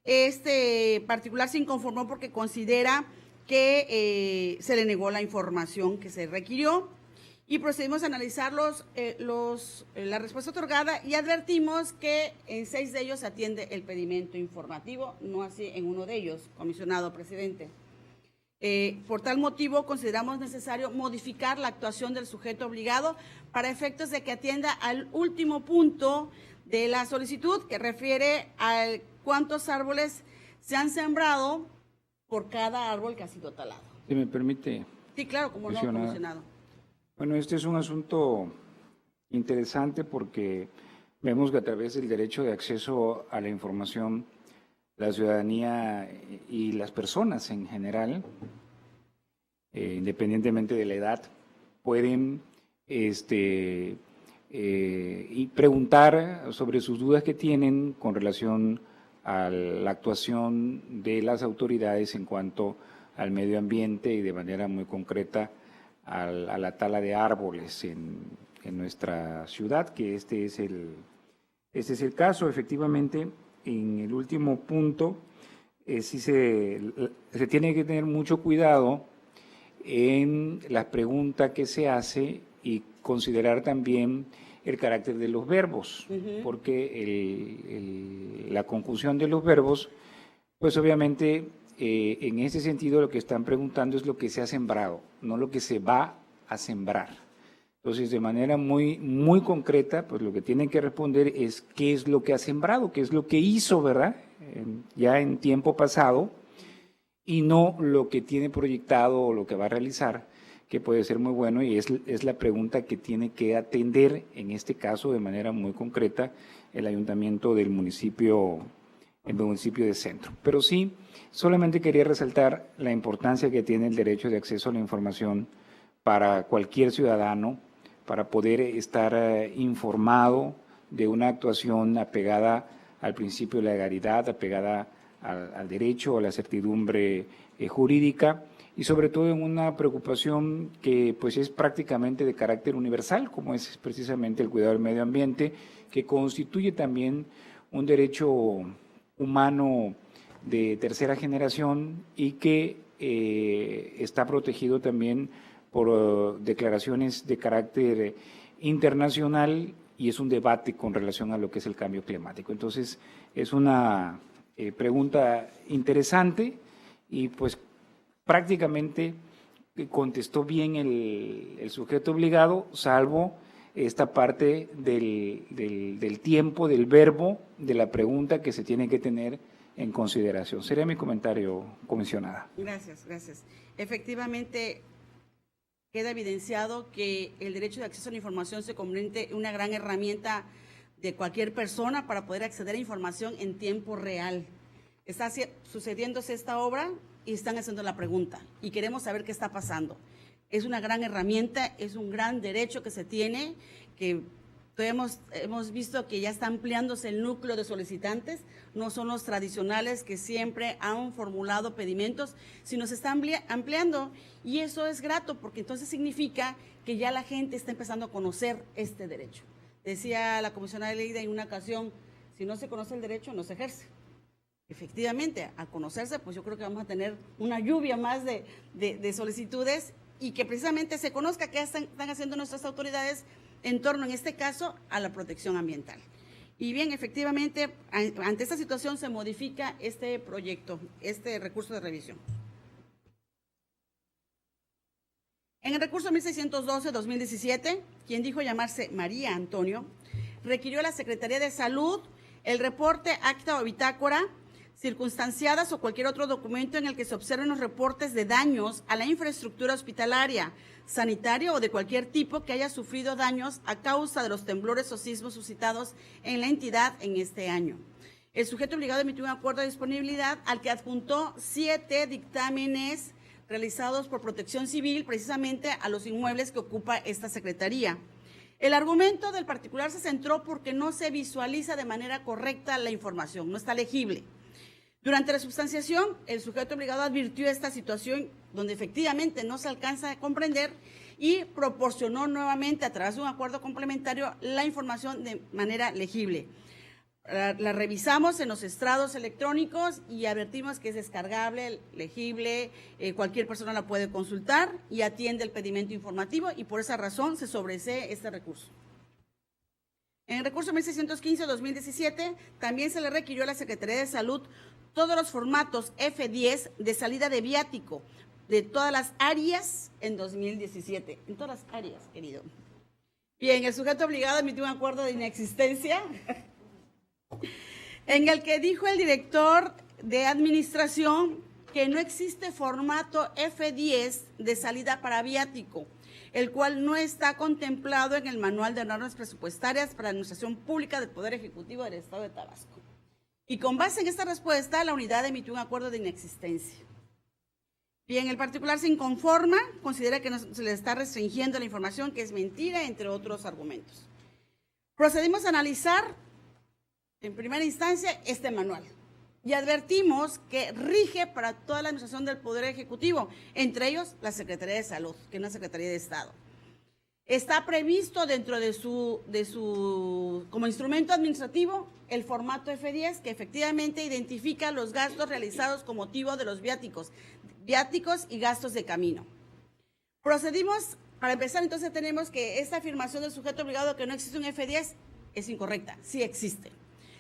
Este particular se inconformó porque considera que se le negó la información que se requirió y procedimos a analizar la respuesta otorgada y advertimos que en 6 de ellos se atiende el pedimento informativo, no así en uno de ellos, comisionado presidente. Por tal motivo, consideramos necesario modificar la actuación del sujeto obligado para efectos de que atienda al último punto de la solicitud, que refiere a cuántos árboles se han sembrado por cada árbol que ha sido talado. Si me permite. Sí, claro, como no, comisionado. Bueno, este es un asunto interesante porque vemos que a través del derecho de acceso a la información, la ciudadanía y las personas en general, independientemente de la edad, pueden y preguntar sobre sus dudas que tienen con relación a la actuación de las autoridades en cuanto al medio ambiente y de manera muy concreta a la tala de árboles en nuestra ciudad, que este es el caso. Efectivamente, en el último punto, sí se tiene que tener mucho cuidado en la pregunta que se hace y considerar también el carácter de los verbos, porque la conjunción de los verbos, pues obviamente en ese sentido lo que están preguntando es lo que se ha sembrado, no lo que se va a sembrar. Entonces, de manera muy, muy concreta, pues lo que tienen que responder es qué es lo que ha sembrado, qué es lo que hizo, ¿verdad? Ya en tiempo pasado, y no lo que tiene proyectado o lo que va a realizar, que puede ser muy bueno, y es la pregunta que tiene que atender, en este caso, de manera muy concreta, el ayuntamiento del municipio, el municipio de Centro. Pero sí, solamente quería resaltar la importancia que tiene el derecho de acceso a la información para cualquier ciudadano, para poder estar informado de una actuación apegada al principio de legalidad, apegada al derecho, a la certidumbre jurídica, y sobre todo en una preocupación que pues es prácticamente de carácter universal, como es precisamente el cuidado del medio ambiente, que constituye también un derecho humano de tercera generación y que está protegido también por declaraciones de carácter internacional, y es un debate con relación a lo que es el cambio climático. Entonces, es una pregunta interesante y pues prácticamente contestó bien el sujeto obligado, salvo esta parte del tiempo, del verbo, de la pregunta que se tiene que tener en consideración. Sería mi comentario, comisionada. Gracias, gracias. Efectivamente, queda evidenciado que el derecho de acceso a la información se convierte en una gran herramienta de cualquier persona para poder acceder a información en tiempo real. Está sucediéndose esta obra y están haciendo la pregunta y queremos saber qué está pasando. Es una gran herramienta, es un gran derecho que se tiene, que hemos visto que ya está ampliándose el núcleo de solicitantes, no son los tradicionales que siempre han formulado pedimentos, sino se está ampliando, y eso es grato porque entonces significa que ya la gente está empezando a conocer este derecho. Decía la comisionada Leida en una ocasión, si no se conoce el derecho, no se ejerce. Efectivamente, al conocerse, pues yo creo que vamos a tener una lluvia más de solicitudes, y que precisamente se conozca qué están haciendo nuestras autoridades en torno, en este caso, a la protección ambiental. Y bien, efectivamente, ante esta situación se modifica este proyecto, este recurso de revisión. En el recurso 1612-2017, quien dijo llamarse María Antonio, requirió a la Secretaría de Salud el reporte, acta o bitácora circunstanciadas o cualquier otro documento en el que se observen los reportes de daños a la infraestructura hospitalaria, sanitaria o de cualquier tipo que haya sufrido daños a causa de los temblores o sismos suscitados en la entidad en este año. El sujeto obligado emitió un acuerdo de disponibilidad al que adjuntó 7 dictámenes realizados por Protección Civil precisamente a los inmuebles que ocupa esta secretaría. El argumento del particular se centró porque no se visualiza de manera correcta la información, no está legible. Durante la substanciación, el sujeto obligado advirtió esta situación donde efectivamente no se alcanza a comprender y proporcionó nuevamente a través de un acuerdo complementario la información de manera legible. La revisamos en los estrados electrónicos y advertimos que es descargable, legible, cualquier persona la puede consultar y atiende el pedimento informativo, y por esa razón se sobresee este recurso. En el recurso 1615-2017 también se le requirió a la Secretaría de Salud todos los formatos F10 de salida de viático de todas las áreas en 2017. En todas las áreas, querido. Bien, el sujeto obligado emitió un acuerdo de inexistencia en el que dijo el director de administración que no existe formato F10 de salida para viático, el cual no está contemplado en el Manual de Normas Presupuestarias para la Administración Pública del Poder Ejecutivo del Estado de Tabasco. Y con base en esta respuesta, la unidad emitió un acuerdo de inexistencia. Bien, el particular se inconforma, considera que se le está restringiendo la información, que es mentira, entre otros argumentos. Procedimos a analizar en primera instancia este manual y advertimos que rige para toda la administración del Poder Ejecutivo, entre ellos la Secretaría de Salud, que es una Secretaría de Estado. Está previsto dentro de su como instrumento administrativo el formato F10, que efectivamente identifica los gastos realizados con motivo de los viáticos y gastos de camino. Procedimos, para empezar, entonces tenemos que esta afirmación del sujeto obligado que no existe un F10 es incorrecta, sí existe.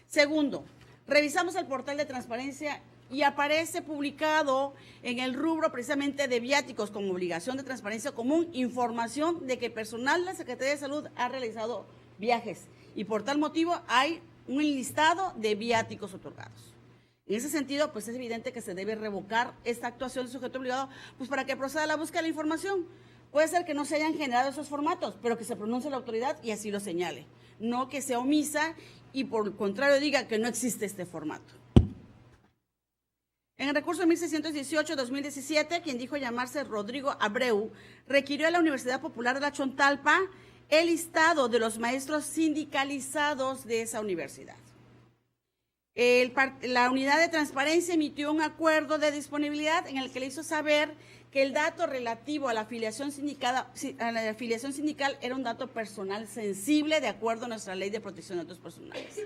Segundo, revisamos el portal de transparencia y aparece publicado en el rubro precisamente de viáticos como obligación de transparencia común, información de que personal de la Secretaría de Salud ha realizado viajes y por tal motivo hay un listado de viáticos otorgados. En ese sentido, pues es evidente que se debe revocar esta actuación del sujeto obligado, pues para que proceda a la búsqueda de la información. Puede ser que no se hayan generado esos formatos, pero que se pronuncie la autoridad y así lo señale, no que sea omisa y por el contrario diga que no existe este formato. En el recurso 1618-2017, quien dijo llamarse Rodrigo Abreu, requirió a la Universidad Popular de la Chontalpa el listado de los maestros sindicalizados de esa universidad. La unidad de transparencia emitió un acuerdo de disponibilidad en el que le hizo saber que el dato relativo a la afiliación sindical era un dato personal sensible de acuerdo a nuestra Ley de Protección de Datos Personales.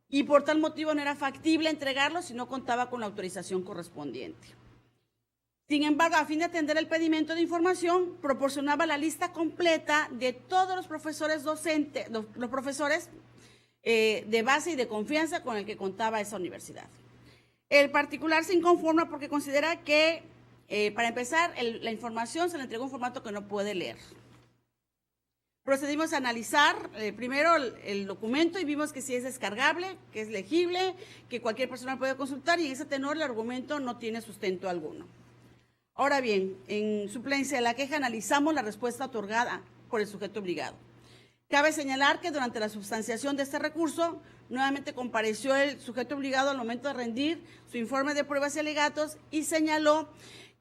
Y por tal motivo no era factible entregarlo si no contaba con la autorización correspondiente. Sin embargo, a fin de atender el pedimento de información, proporcionaba la lista completa de todos los profesores docentes, los profesores de base y de confianza con el que contaba esa universidad. El particular se inconforma porque considera que, para empezar, la información se le entregó en un formato que no puede leer. Procedimos a analizar primero el documento y vimos que sí es descargable, que es legible, que cualquier persona puede consultar y en ese tenor el argumento no tiene sustento alguno. Ahora bien, en suplencia de la queja analizamos la respuesta otorgada por el sujeto obligado. Cabe señalar que durante la substanciación de este recurso, nuevamente compareció el sujeto obligado al momento de rendir su informe de pruebas y alegatos y señaló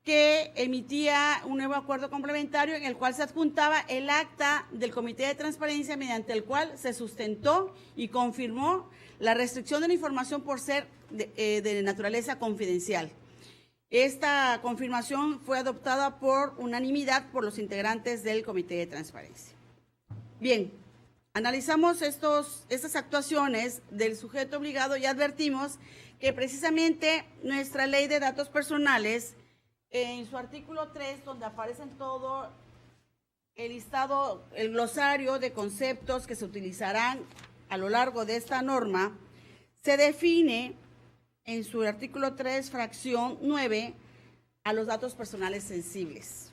que emitía un nuevo acuerdo complementario en el cual se adjuntaba el acta del Comité de Transparencia mediante el cual se sustentó y confirmó la restricción de la información por ser de naturaleza confidencial. Esta confirmación fue adoptada por unanimidad por los integrantes del Comité de Transparencia. Bien, analizamos estas actuaciones del sujeto obligado y advertimos que precisamente nuestra Ley de Datos Personales, en su artículo 3, donde aparecen todo el listado, el glosario de conceptos que se utilizarán a lo largo de esta norma, se define en su artículo 3, fracción 9, a los datos personales sensibles.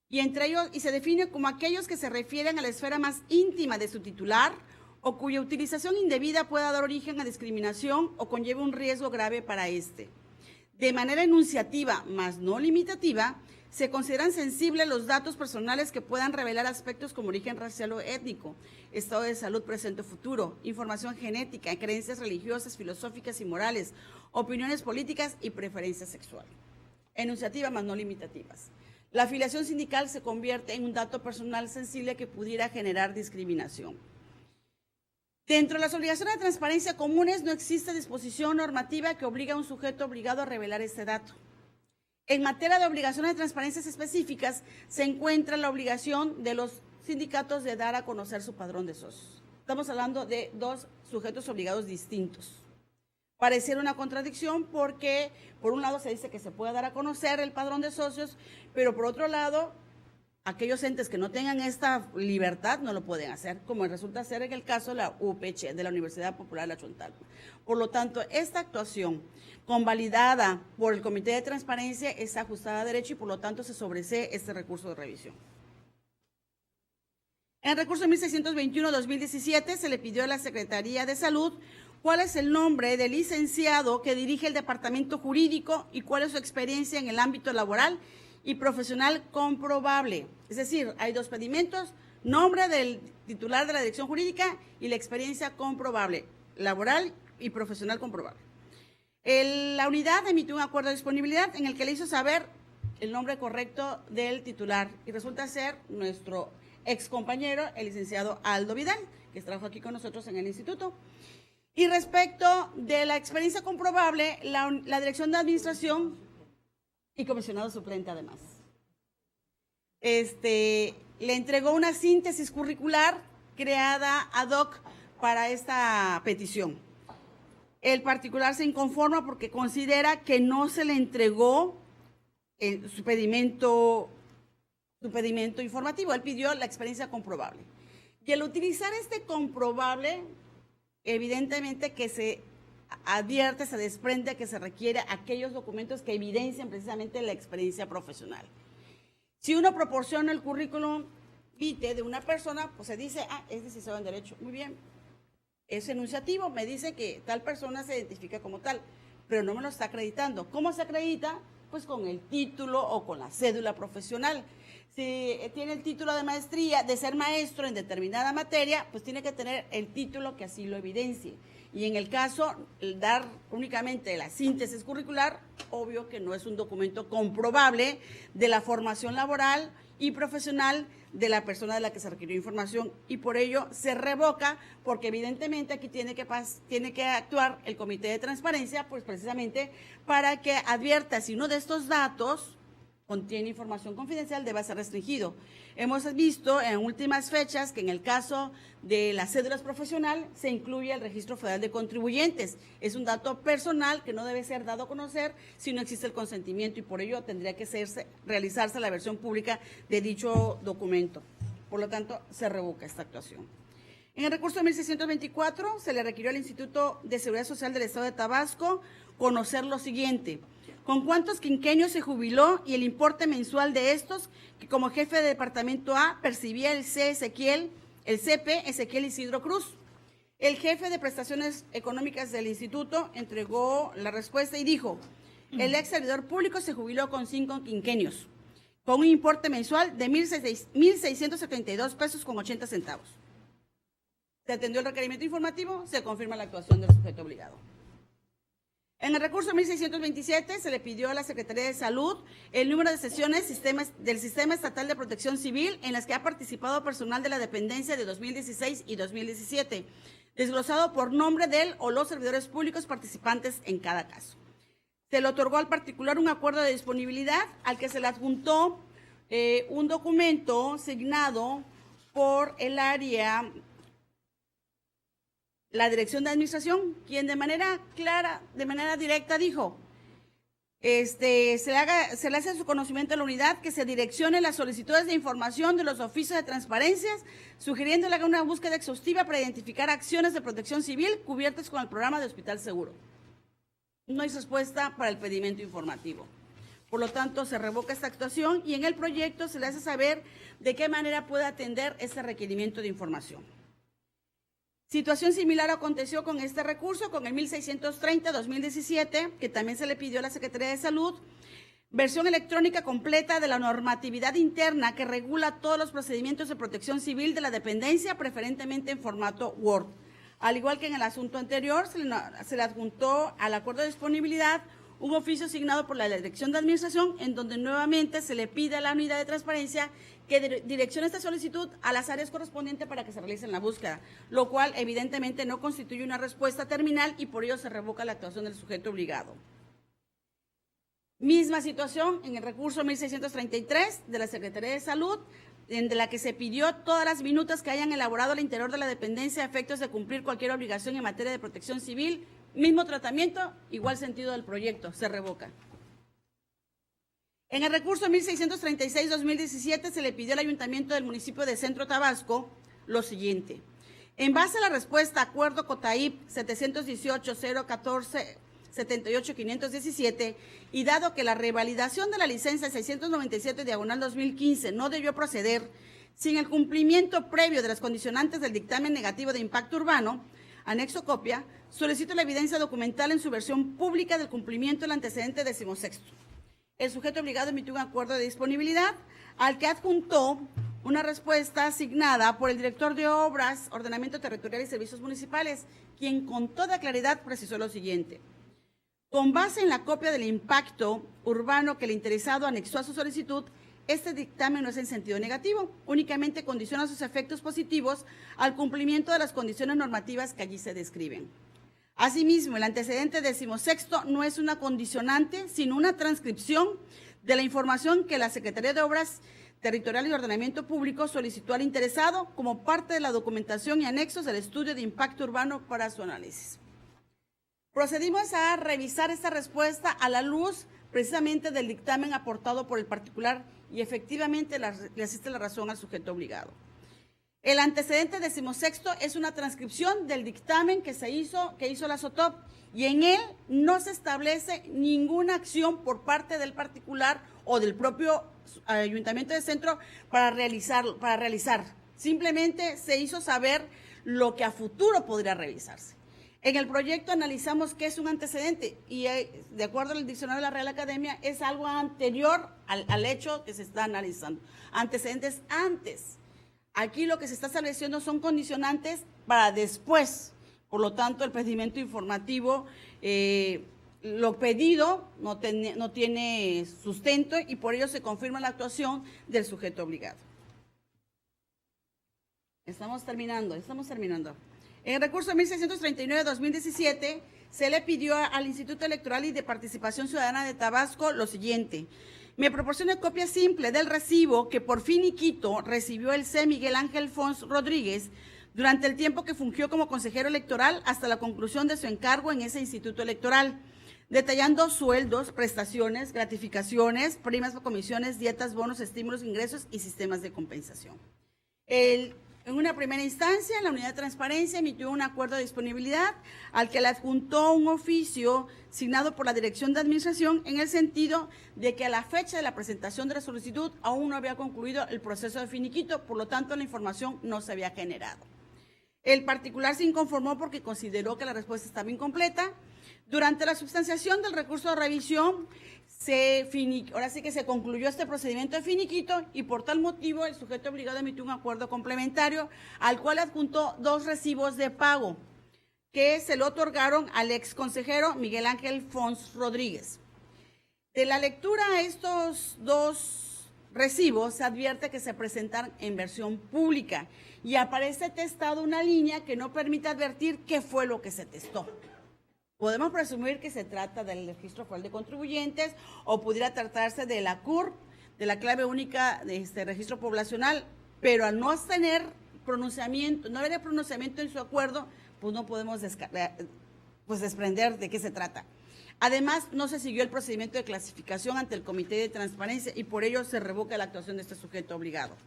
Y entre ellos, y se define como aquellos que se refieren a la esfera más íntima de su titular o cuya utilización indebida pueda dar origen a discriminación o conlleve un riesgo grave para éste. De manera enunciativa, mas no limitativa, se consideran sensibles los datos personales que puedan revelar aspectos como origen racial o étnico, estado de salud presente o futuro, información genética, creencias religiosas, filosóficas y morales, opiniones políticas y preferencia sexual. Enunciativa, mas no limitativas. La afiliación sindical se convierte en un dato personal sensible que pudiera generar discriminación. Dentro de las obligaciones de transparencia comunes no existe disposición normativa que obliga a un sujeto obligado a revelar este dato. En materia de obligaciones de transparencias específicas, se encuentra la obligación de los sindicatos de dar a conocer su padrón de socios. Estamos hablando de dos sujetos obligados distintos. Pareciera una contradicción porque, por un lado, se dice que se puede dar a conocer el padrón de socios, pero por otro lado, aquellos entes que no tengan esta libertad no lo pueden hacer, como resulta ser en el caso de la UPC, de la Universidad Popular de la Chontalpa. Por lo tanto, esta actuación, convalidada por el Comité de Transparencia, es ajustada a derecho y por lo tanto se sobresee este recurso de revisión. En el recurso 1621-2017 se le pidió a la Secretaría de Salud cuál es el nombre del licenciado que dirige el departamento jurídico y cuál es su experiencia en el ámbito laboral y profesional comprobable. Es decir, hay dos pedimentos: nombre del titular de la dirección jurídica y la experiencia comprobable, laboral y profesional comprobable. La unidad emitió un acuerdo de disponibilidad en el que le hizo saber el nombre correcto del titular y resulta ser nuestro ex compañero, el licenciado Aldo Vidal, que trabaja aquí con nosotros en el instituto. Y respecto de la experiencia comprobable, la Dirección de Administración y comisionado suplente además, le entregó una síntesis curricular creada ad hoc para esta petición. El particular se inconforma porque considera que no se le entregó su pedimento informativo. Él pidió la experiencia comprobable. Y al utilizar este comprobable, evidentemente que se advierte, se desprende que se requiere aquellos documentos que evidencian precisamente la experiencia profesional. Si uno proporciona el currículum vitae de una persona, pues se dice, es licenciado en Derecho. Muy bien, es enunciativo, me dice que tal persona se identifica como tal, pero no me lo está acreditando. ¿Cómo se acredita? Pues con el título o con la cédula profesional. Si tiene el título de maestría, de ser maestro en determinada materia, pues tiene que tener el título que así lo evidencie. Y en el caso, dar únicamente la síntesis curricular, obvio que no es un documento comprobable de la formación laboral y profesional de la persona de la que se requirió información, y por ello se revoca, porque evidentemente aquí tiene que actuar el Comité de Transparencia, pues precisamente para que advierta si uno de estos datos contiene información confidencial, debe ser restringido. Hemos visto en últimas fechas que en el caso de las cédulas profesional se incluye el Registro Federal de Contribuyentes. Es un dato personal que no debe ser dado a conocer si no existe el consentimiento, y por ello tendría que realizarse la versión pública de dicho documento. Por lo tanto, se revoca esta actuación. En el recurso 1624 se le requirió al Instituto de Seguridad Social del Estado de Tabasco conocer lo siguiente: con cuántos quinquenios se jubiló y el importe mensual de estos, que como jefe de departamento A percibía el CP Ezequiel Isidro Cruz. El jefe de prestaciones económicas del instituto entregó la respuesta y dijo: el ex servidor público se jubiló con 5 quinquenios, con un importe mensual de 1,672 pesos con 80 centavos. Se atendió el requerimiento informativo, se confirma la actuación del sujeto obligado. En el recurso 1627 se le pidió a la Secretaría de Salud el número de sesiones del Sistema Estatal de Protección Civil en las que ha participado personal de la dependencia de 2016 y 2017, desglosado por nombre del o los servidores públicos participantes en cada caso. Se le otorgó al particular un acuerdo de disponibilidad al que se le adjuntó un documento signado por el área, la Dirección de Administración, quien de manera clara, de manera directa dijo, se le hace a su conocimiento a la unidad que se direccione las solicitudes de información de los oficios de transparencias, sugiriéndole una búsqueda exhaustiva para identificar acciones de protección civil cubiertas con el programa de Hospital Seguro. No hay respuesta para el pedimento informativo. Por lo tanto, se revoca esta actuación y en el proyecto se le hace saber de qué manera puede atender este requerimiento de información. Situación similar aconteció con este recurso, con el 1630-2017, que también se le pidió a la Secretaría de Salud, versión electrónica completa de la normatividad interna que regula todos los procedimientos de protección civil de la dependencia, preferentemente en formato Word. Al igual que en el asunto anterior, se le adjuntó al acuerdo de disponibilidad un oficio asignado por la Dirección de Administración, en donde nuevamente se le pide a la unidad de transparencia que direccione esta solicitud a las áreas correspondientes para que se realicen la búsqueda, lo cual evidentemente no constituye una respuesta terminal y por ello se revoca la actuación del sujeto obligado. Misma situación en el recurso 1633 de la Secretaría de Salud, de la que se pidió todas las minutas que hayan elaborado al interior de la dependencia a efectos de cumplir cualquier obligación en materia de protección civil. Mismo tratamiento, igual sentido del proyecto, se revoca. En el recurso 1636-2017 se le pidió al Ayuntamiento del municipio de Centro Tabasco lo siguiente. En base a la respuesta Acuerdo COTAIP 718-014-78-517 y dado que la revalidación de la licencia 697/2015 no debió proceder sin el cumplimiento previo de las condicionantes del dictamen negativo de impacto urbano, anexo copia, solicito la evidencia documental en su versión pública del cumplimiento del antecedente 16º. El sujeto obligado emitió un acuerdo de disponibilidad al que adjuntó una respuesta asignada por el director de Obras, Ordenamiento Territorial y Servicios Municipales, quien con toda claridad precisó lo siguiente. Con base en la copia del impacto urbano que el interesado anexó a su solicitud, este dictamen no es en sentido negativo, únicamente condiciona sus efectos positivos al cumplimiento de las condiciones normativas que allí se describen. Asimismo, el antecedente 16º no es una condicionante, sino una transcripción de la información que la Secretaría de Obras Territorial y Ordenamiento Público solicitó al interesado como parte de la documentación y anexos del estudio de impacto urbano para su análisis. Procedimos a revisar esta respuesta a la luz precisamente del dictamen aportado por el particular y efectivamente le asiste la razón al sujeto obligado. El antecedente 16º es una transcripción del dictamen que hizo la SOTOP y en él no se establece ninguna acción por parte del particular o del propio Ayuntamiento de Centro para realizar. Simplemente se hizo saber lo que a futuro podría realizarse. En el proyecto analizamos qué es un antecedente y de acuerdo al diccionario de la Real Academia es algo anterior al hecho que se está analizando. Antecedentes antes. Aquí lo que se está estableciendo son condicionantes para después. Por lo tanto, el procedimiento informativo, lo pedido no tiene sustento y por ello se confirma la actuación del sujeto obligado. Estamos terminando. En el recurso 1639-2017 se le pidió al Instituto Electoral y de Participación Ciudadana de Tabasco lo siguiente. Me proporciona copia simple del recibo que por finiquito recibió el C. Miguel Ángel Fons Rodríguez durante el tiempo que fungió como consejero electoral hasta la conclusión de su encargo en ese instituto electoral, detallando sueldos, prestaciones, gratificaciones, primas, comisiones, dietas, bonos, estímulos, ingresos y sistemas de compensación. En una primera instancia, la Unidad de Transparencia emitió un acuerdo de disponibilidad al que le adjuntó un oficio signado por la Dirección de Administración en el sentido de que a la fecha de la presentación de la solicitud aún no había concluido el proceso de finiquito, por lo tanto la información no se había generado. El particular se inconformó porque consideró que la respuesta estaba incompleta. Durante la substanciación del recurso de revisión, ahora sí que se concluyó este procedimiento de finiquito y por tal motivo el sujeto obligado emitió un acuerdo complementario al cual adjuntó 2 recibos de pago que se le otorgaron al ex consejero Miguel Ángel Fons Rodríguez. De la lectura a estos 2 recibos se advierte que se presentan en versión pública y aparece testado una línea que no permite advertir qué fue lo que se testó. Podemos presumir que se trata del registro federal de contribuyentes o pudiera tratarse de la CURP, de la clave única de este registro poblacional, pero al no tener pronunciamiento, no haber pronunciamiento en su acuerdo, pues no podemos desprender de qué se trata. Además, no se siguió el procedimiento de clasificación ante el Comité de Transparencia y por ello se revoca la actuación de este sujeto obligado.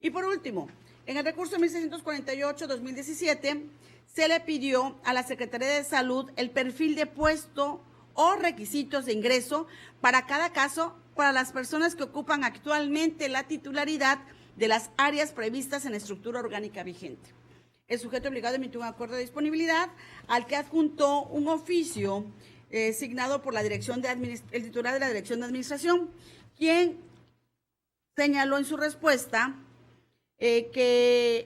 Y por último, en el recurso 1648-2017, se le pidió a la Secretaría de Salud el perfil de puesto o requisitos de ingreso para cada caso para las personas que ocupan actualmente la titularidad de las áreas previstas en la estructura orgánica vigente. El sujeto obligado emitió un acuerdo de disponibilidad al que adjuntó un oficio signado por el titular de la Dirección de Administración, quien señaló en su respuesta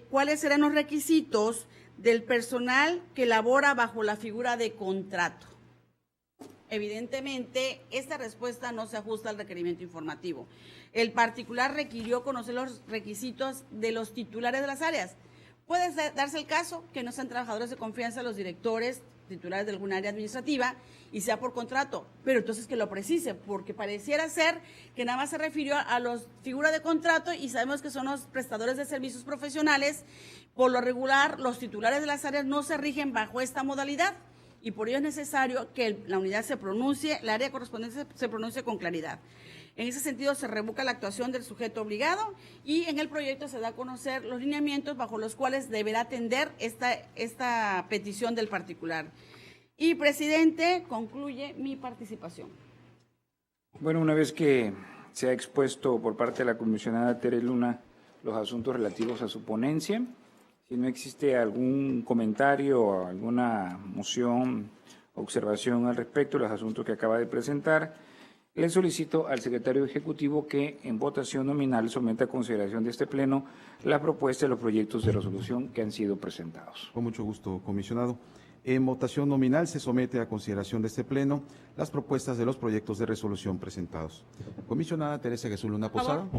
cuáles serán los requisitos del personal que labora bajo la figura de contrato. Evidentemente, esta respuesta no se ajusta al requerimiento informativo. El particular requirió conocer los requisitos de los titulares de las áreas. Puede darse el caso que no sean trabajadores de confianza los directores titulares de algún área administrativa y sea por contrato, pero entonces que lo precise, porque pareciera ser que nada más se refirió a los figuras de contrato y sabemos que son los prestadores de servicios profesionales. Por lo regular, los titulares de las áreas no se rigen bajo esta modalidad y por ello es necesario que la unidad se pronuncie, la área correspondiente se pronuncie con claridad. En ese sentido, se revoca la actuación del sujeto obligado y en el proyecto se da a conocer los lineamientos bajo los cuales deberá atender esta petición del particular. Y, presidente, concluye mi participación. Bueno, una vez que se ha expuesto por parte de la comisionada Tere Luna los asuntos relativos a su ponencia, si no existe algún comentario o alguna moción, observación al respecto de los asuntos que acaba de presentar, le solicito al secretario ejecutivo que en votación nominal someta a consideración de este pleno la propuesta de los proyectos de resolución que han sido presentados. Con mucho gusto, comisionado. En votación nominal se somete a consideración de este pleno las propuestas de los proyectos de resolución presentados. Comisionada Teresa Jesús Luna Posada.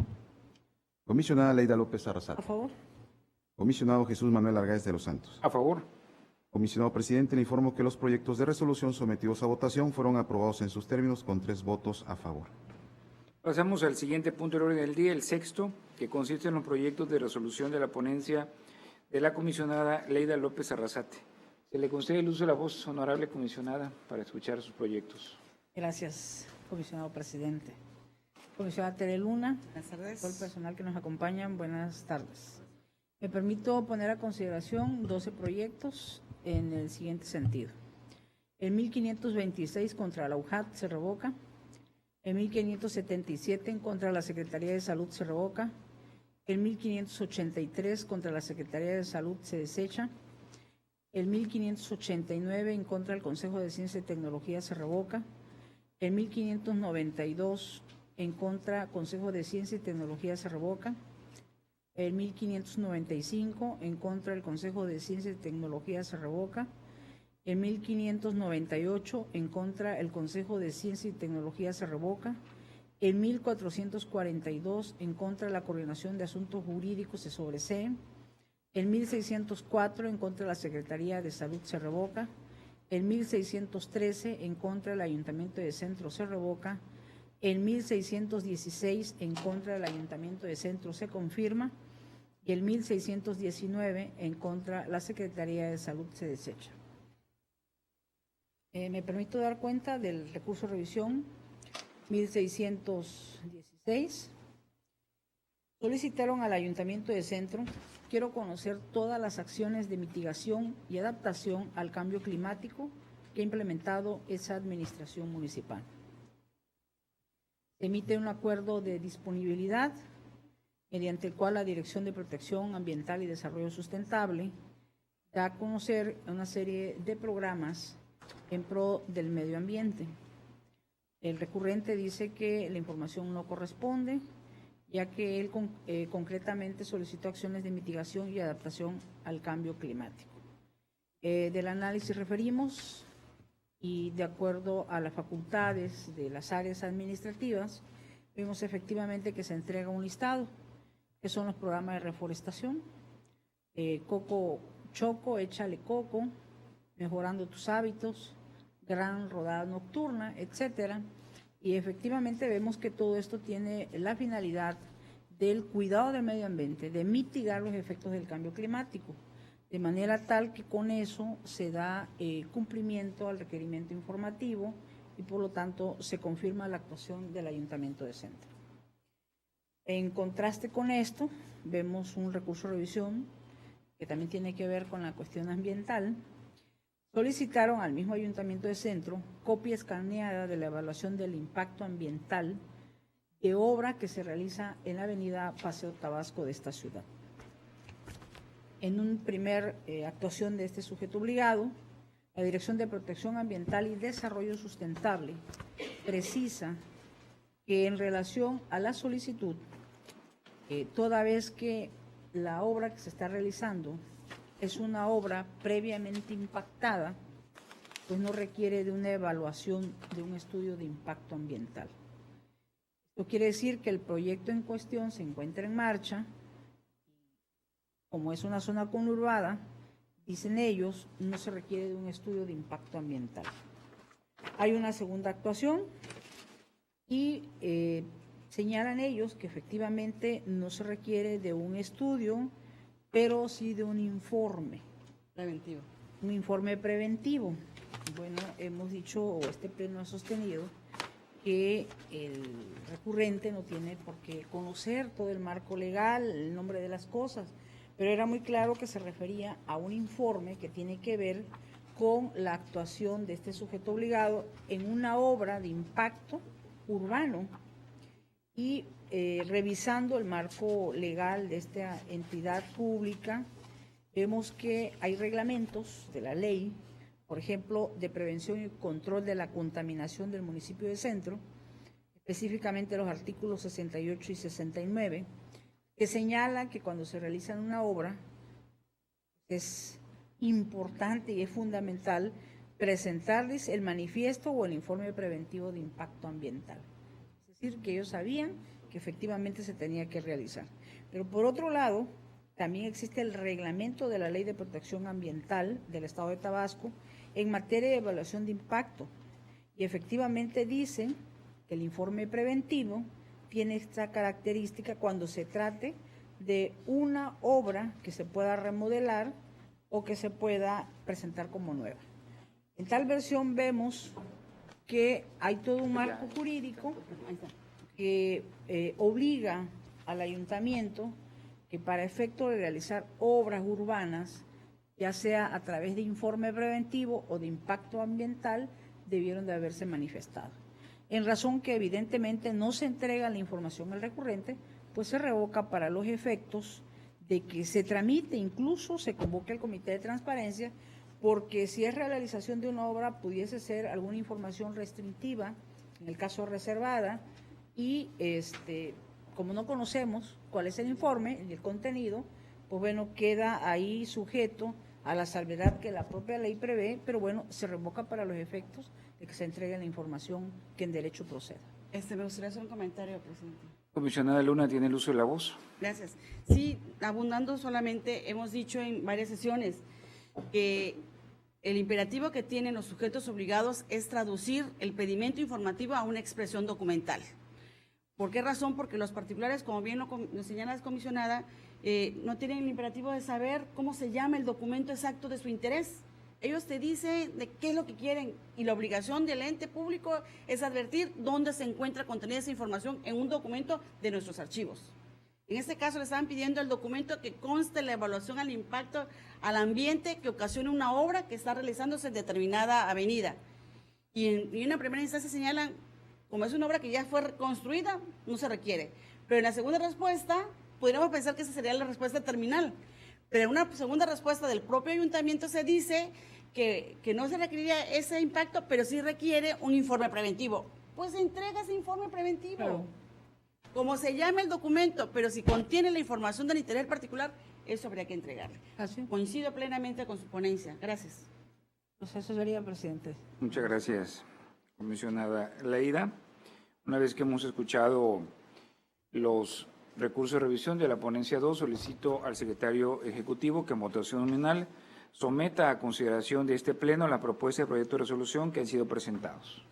Comisionada Leida López Arrasate. A favor. Comisionado Jesús Manuel Argáez de los Santos. A favor. Comisionado presidente, le informo que los proyectos de resolución sometidos a votación fueron aprobados en sus términos con 3 votos a favor. Pasamos al siguiente punto del orden del día, el sexto, que consiste en los proyectos de resolución de la ponencia de la comisionada Leida López Arrasate. Se le concede el uso de la voz, honorable comisionada, para escuchar sus proyectos. Gracias, comisionado presidente. Comisionada Tere Luna, Buenas tardes. todo el personal que nos acompaña, buenas tardes. Me permito poner a consideración 12 proyectos en el siguiente sentido. El 1526 contra la UJAT se revoca. El 1577 en contra de la Secretaría de Salud se revoca. El 1583 contra la Secretaría de Salud se desecha. El 1589 en contra del Consejo de Ciencia y Tecnología se revoca. El 1592 en contra del Consejo de Ciencia y Tecnología se revoca. El 1595 en contra del Consejo de Ciencia y Tecnología se revoca. El 1598 en contra del Consejo de Ciencia y Tecnología se revoca. El 1442 en contra de la Coordinación de Asuntos Jurídicos se sobresee. El 1604 en contra de la Secretaría de Salud se revoca. El 1613 en contra del Ayuntamiento de Centro se revoca. El 1616 en contra del Ayuntamiento de Centro se confirma. Y el 1619 en contra de la Secretaría de Salud se desecha. Me permito dar cuenta del recurso de revisión 1616. Solicitaron al Ayuntamiento de Centro: quiero conocer todas las acciones de mitigación y adaptación al cambio climático que ha implementado esa administración municipal. Se emite un acuerdo de disponibilidad mediante el cual la Dirección de Protección Ambiental y Desarrollo Sustentable da a conocer una serie de programas en pro del medio ambiente. El recurrente dice que la información no corresponde, ya que él concretamente solicitó acciones de mitigación y adaptación al cambio climático. Del análisis referimos y de acuerdo a las facultades de las áreas administrativas, vemos efectivamente que se entrega un listado, que son los programas de reforestación, Coco Choco, Échale Coco, Mejorando tus hábitos, Gran Rodada Nocturna, etcétera. Y efectivamente vemos que todo esto tiene la finalidad del cuidado del medio ambiente, de mitigar los efectos del cambio climático, de manera tal que con eso se da cumplimiento al requerimiento informativo y por lo tanto se confirma la actuación del Ayuntamiento de Centro. En contraste con esto, vemos un recurso de revisión que también tiene que ver con la cuestión ambiental. Solicitaron al mismo Ayuntamiento de Centro copia escaneada de la evaluación del impacto ambiental de obra que se realiza en la avenida Paseo Tabasco de esta ciudad. En una primera actuación de este sujeto obligado, la Dirección de Protección Ambiental y Desarrollo Sustentable precisa que en relación a la solicitud, toda vez que la obra que se está realizando es una obra previamente impactada, pues no requiere de una evaluación de un estudio de impacto ambiental. Esto quiere decir que el proyecto en cuestión se encuentra en marcha, como es una zona conurbada, dicen ellos, no se requiere de un estudio de impacto ambiental. Hay una segunda actuación y señalan ellos que efectivamente no se requiere de un estudio, pero sí de un informe. Preventivo. Un informe preventivo. Bueno, hemos dicho, o este pleno ha sostenido, que el recurrente no tiene por qué conocer todo el marco legal, el nombre de las cosas, pero era muy claro que se refería a un informe que tiene que ver con la actuación de este sujeto obligado en una obra de impacto urbano y revisando el marco legal de esta entidad pública, vemos que hay reglamentos de la ley, por ejemplo, de prevención y control de la contaminación del municipio de Centro, específicamente los artículos 68 y 69, que señalan que cuando se realiza una obra es importante y es fundamental presentarles el manifiesto o el informe preventivo de impacto ambiental. Es decir, que ellos sabían que efectivamente se tenía que realizar. Pero por otro lado, también existe el reglamento de la Ley de Protección Ambiental del Estado de Tabasco en materia de evaluación de impacto. Y efectivamente dicen que el informe preventivo tiene esta característica cuando se trate de una obra que se pueda remodelar o que se pueda presentar como nueva. En tal versión vemos que hay todo un marco jurídico que obliga al ayuntamiento que para efecto de realizar obras urbanas, ya sea a través de informe preventivo o de impacto ambiental, debieron de haberse manifestado. En razón que evidentemente no se entrega la información al recurrente, pues se revoca para los efectos de que se tramite, incluso se convoque el Comité de Transparencia, porque si es realización de una obra pudiese ser alguna información restrictiva, en el caso reservada, y como no conocemos cuál es el informe y el contenido, pues bueno, queda ahí sujeto a la salvedad que la propia ley prevé, pero bueno, se revoca para los efectos de que se entregue la información que en derecho proceda. Me gustaría hacer un comentario, presidente. Comisionada Luna, tiene el uso de la voz. Gracias. Sí, abundando solamente, hemos dicho en varias sesiones que el imperativo que tienen los sujetos obligados es traducir el pedimento informativo a una expresión documental. ¿Por qué razón? Porque los particulares, como bien nos señala la comisionada, no tienen el imperativo de saber cómo se llama el documento exacto de su interés. Ellos te dicen de qué es lo que quieren y la obligación del ente público es advertir dónde se encuentra contenida esa información en un documento de nuestros archivos. En este caso le estaban pidiendo el documento que conste la evaluación al impacto al ambiente que ocasiona una obra que está realizándose en determinada avenida. Y en una primera instancia señalan, como es una obra que ya fue construida, no se requiere. Pero en la segunda respuesta, podríamos pensar que esa sería la respuesta terminal. Pero en una segunda respuesta del propio ayuntamiento se dice que no se requeriría ese impacto, pero sí requiere un informe preventivo. Pues entrega ese informe preventivo. Claro. Como se llama el documento, pero si contiene la información del interés particular, eso habría que entregarle. ¿Así? Coincido plenamente con su ponencia. Gracias. Pues eso sería, presidente. Muchas gracias, comisionada Leida. Una vez que hemos escuchado los recursos de revisión de la ponencia 2, solicito al secretario ejecutivo que en votación nominal someta a consideración de este pleno la propuesta de proyecto de resolución que han sido presentados.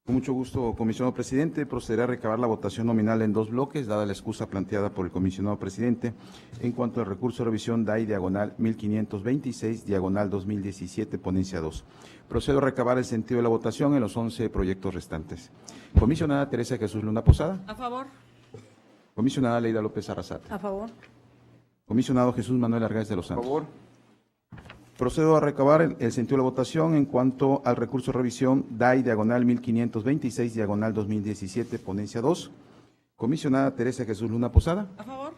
Con mucho gusto, comisionado presidente. Procederá a recabar la votación nominal en dos bloques, dada la excusa planteada por el comisionado presidente en cuanto al recurso de revisión DAI diagonal 1526, diagonal 2017, ponencia 2. Procedo a recabar el sentido de la votación en los 11 proyectos restantes. Comisionada Teresa Jesús Luna Posada. A favor. Comisionada Leida López Arrasate. A favor. Comisionado Jesús Manuel Argáez de los Por Santos. favor. Procedo a recabar el sentido de la votación en cuanto al recurso de revisión DAI diagonal 1526, diagonal 2017, ponencia 2. Comisionada Teresa Jesús Luna Posada. A favor.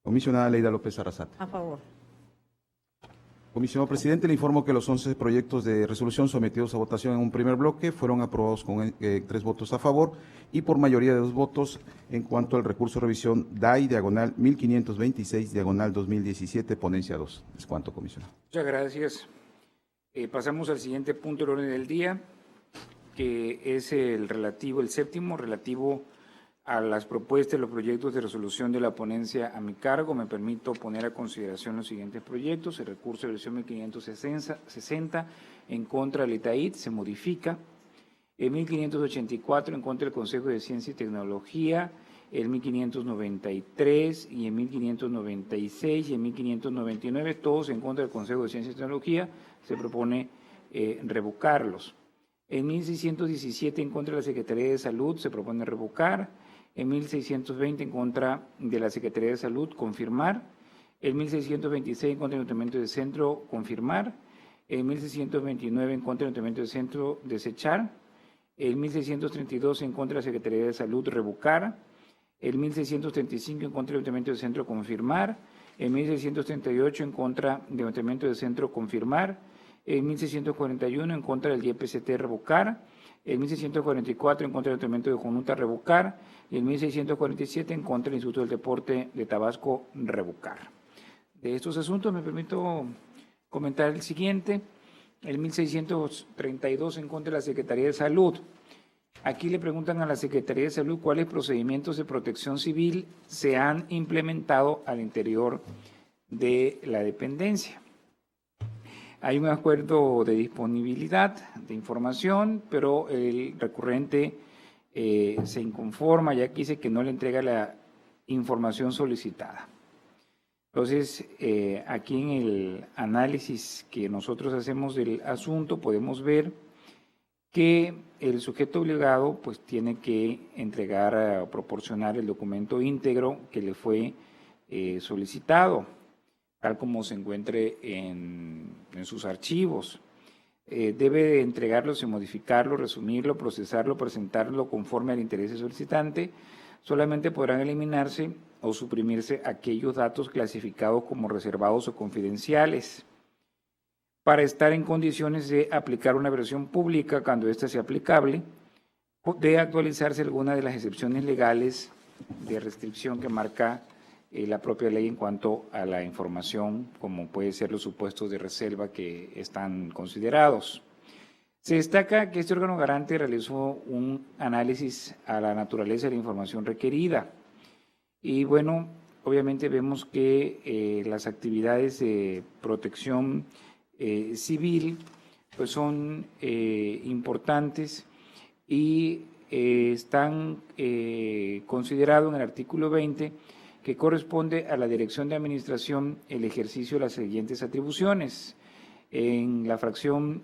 Comisionada Leida López Arrasate. A favor. Comisionado presidente, le informo que los 11 proyectos de resolución sometidos a votación en un primer bloque fueron aprobados con 3 votos a favor y por mayoría de 2 votos en cuanto al recurso de revisión DAI diagonal 1526, diagonal 2017, ponencia 2. Es cuanto, comisionado. Muchas gracias. Pasamos al siguiente punto del orden del día, que es el séptimo, relativo a las propuestas y los proyectos de resolución de la ponencia a mi cargo, me permito poner a consideración los siguientes proyectos. El recurso de versión 1560 en contra del ITAIT se modifica. El 1584 en contra del Consejo de Ciencia y Tecnología, el 1593 y el 1596 y el 1599, todos en contra del Consejo de Ciencia y Tecnología, se propone revocarlos. En 1617 en contra de la Secretaría de Salud se propone revocar. En 1620 en contra de la Secretaría de Salud, confirmar. En 1626 en contra del Ayuntamiento de Centro, confirmar. En 1629 en contra del Ayuntamiento de Centro, desechar. En 1632 en contra de la Secretaría de Salud, revocar. En 1635 en contra del Ayuntamiento de Centro, confirmar. En 1638 en contra del Ayuntamiento de Centro, confirmar. En 1641 en contra del YPCT, revocar. En 1644 en contra del Ayuntamiento de Jonuta, revocar. Y en 1647 en contra del Instituto del Deporte de Tabasco, revocar. De estos asuntos me permito comentar el siguiente. El 1632 en contra de la Secretaría de Salud. Aquí le preguntan a la Secretaría de Salud cuáles procedimientos de protección civil se han implementado al interior de la dependencia. Hay un acuerdo de disponibilidad de información, pero el recurrente se inconforma, ya que dice que no le entrega la información solicitada. Entonces, aquí en el análisis que nosotros hacemos del asunto, podemos ver que el sujeto obligado pues tiene que entregar o proporcionar el documento íntegro que le fue solicitado, tal como se encuentre en sus archivos. Debe entregarlo sin modificarlo, resumirlo, procesarlo, presentarlo conforme al interés del solicitante. Solamente podrán eliminarse o suprimirse aquellos datos clasificados como reservados o confidenciales, para estar en condiciones de aplicar una versión pública cuando ésta sea aplicable, de actualizarse alguna de las excepciones legales de restricción que marca la propia ley en cuanto a la información, como puede ser los supuestos de reserva que están considerados. Se destaca que este órgano garante realizó un análisis a la naturaleza de la información requerida. Y bueno, obviamente vemos que las actividades de protección civil pues son importantes y están considerados en el artículo 20, que corresponde a la Dirección de Administración el ejercicio de las siguientes atribuciones. En la fracción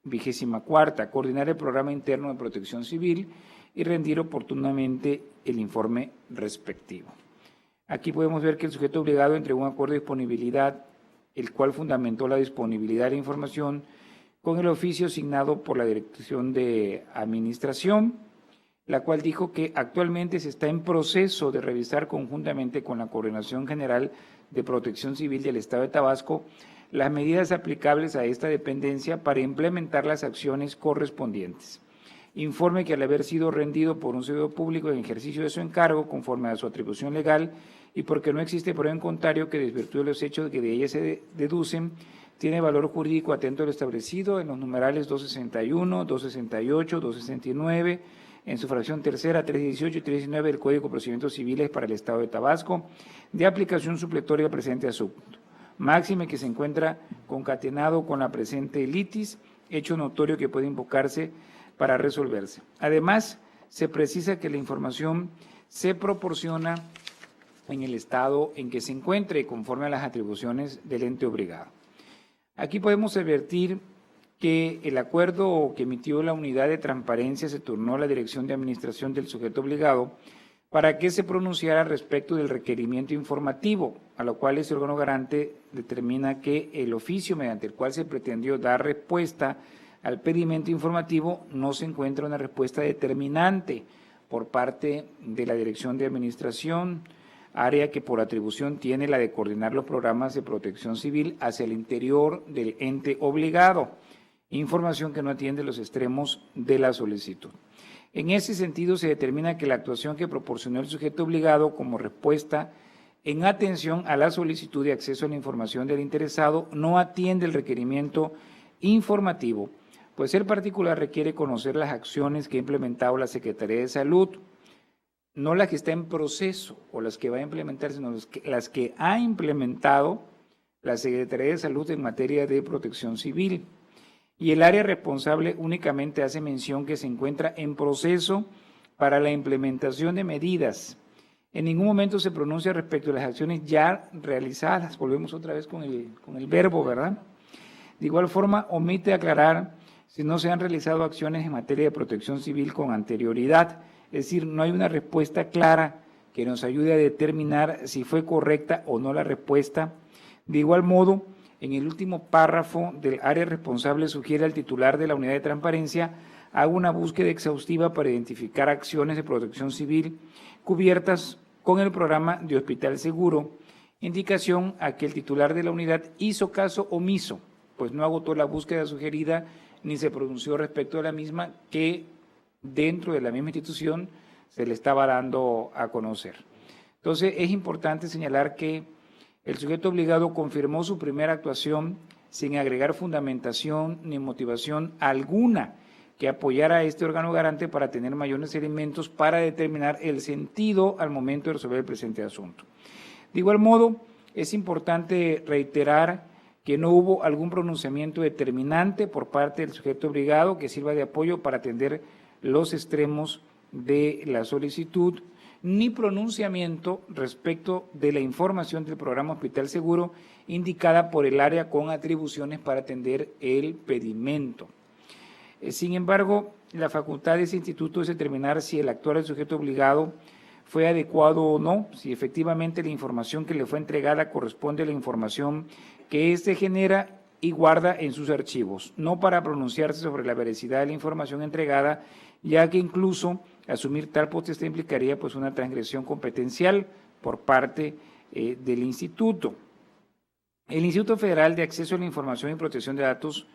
24ª, coordinar el programa interno de protección civil y rendir oportunamente el informe respectivo. Aquí podemos ver que el sujeto obligado entregó un acuerdo de disponibilidad, el cual fundamentó la disponibilidad de la información con el oficio asignado por la Dirección de Administración, la cual dijo que actualmente se está en proceso de revisar conjuntamente con la Coordinación General de Protección Civil del Estado de Tabasco las medidas aplicables a esta dependencia para implementar las acciones correspondientes. Informe que al haber sido rendido por un servidor público en ejercicio de su encargo conforme a su atribución legal y porque no existe prueba en contrario que desvirtúe los hechos que de ella se deducen, tiene valor jurídico atento a lo establecido en los numerales 261, 268, 269, en su fracción tercera, 318 y 319 del Código de Procedimientos Civiles para el Estado de Tabasco, de aplicación supletoria al presente asunto. Máxime que se encuentra concatenado con la presente litis, hecho notorio que puede invocarse para resolverse. Además, se precisa que la información se proporciona en el estado en que se encuentre, conforme a las atribuciones del ente obligado. Aquí podemos advertir que el acuerdo que emitió la unidad de transparencia se turnó a la Dirección de Administración del sujeto obligado para que se pronunciara respecto del requerimiento informativo, a lo cual ese órgano garante determina que el oficio mediante el cual se pretendió dar respuesta al pedimento informativo no se encuentra una respuesta determinante por parte de la Dirección de Administración, área que por atribución tiene la de coordinar los programas de protección civil hacia el interior del ente obligado, información que no atiende los extremos de la solicitud. En ese sentido, se determina que la actuación que proporcionó el sujeto obligado como respuesta en atención a la solicitud de acceso a la información del interesado no atiende el requerimiento informativo, pues el particular requiere conocer las acciones que ha implementado la Secretaría de Salud, no la que está en proceso o las que va a implementar, sino las que ha implementado la Secretaría de Salud en materia de protección civil. Y el área responsable únicamente hace mención que se encuentra en proceso para la implementación de medidas. En ningún momento se pronuncia respecto a las acciones ya realizadas. Volvemos otra vez con el verbo, ¿verdad? De igual forma, omite aclarar si no se han realizado acciones en materia de protección civil con anterioridad. Es decir, no hay una respuesta clara que nos ayude a determinar si fue correcta o no la respuesta. De igual modo, en el último párrafo del área responsable sugiere al titular de la unidad de transparencia haga una búsqueda exhaustiva para identificar acciones de protección civil cubiertas con el programa de Hospital Seguro, indicación a que el titular de la unidad hizo caso omiso, pues no agotó la búsqueda sugerida ni se pronunció respecto a la misma que dentro de la misma institución se le estaba dando a conocer. Entonces, es importante señalar que el sujeto obligado confirmó su primera actuación sin agregar fundamentación ni motivación alguna que apoyara a este órgano garante para tener mayores elementos para determinar el sentido al momento de resolver el presente asunto. De igual modo, es importante reiterar que no hubo algún pronunciamiento determinante por parte del sujeto obligado que sirva de apoyo para atender los extremos de la solicitud, ni pronunciamiento respecto de la información del programa Hospital Seguro indicada por el área con atribuciones para atender el pedimento. Sin embargo, la facultad de ese instituto es determinar si el actuar del sujeto obligado fue adecuado o no, si efectivamente la información que le fue entregada corresponde a la información que éste genera y guarda en sus archivos, no para pronunciarse sobre la veracidad de la información entregada, ya que incluso asumir tal potestad implicaría pues una transgresión competencial por parte del instituto. El Instituto Federal de Acceso a la Información y Protección de Datos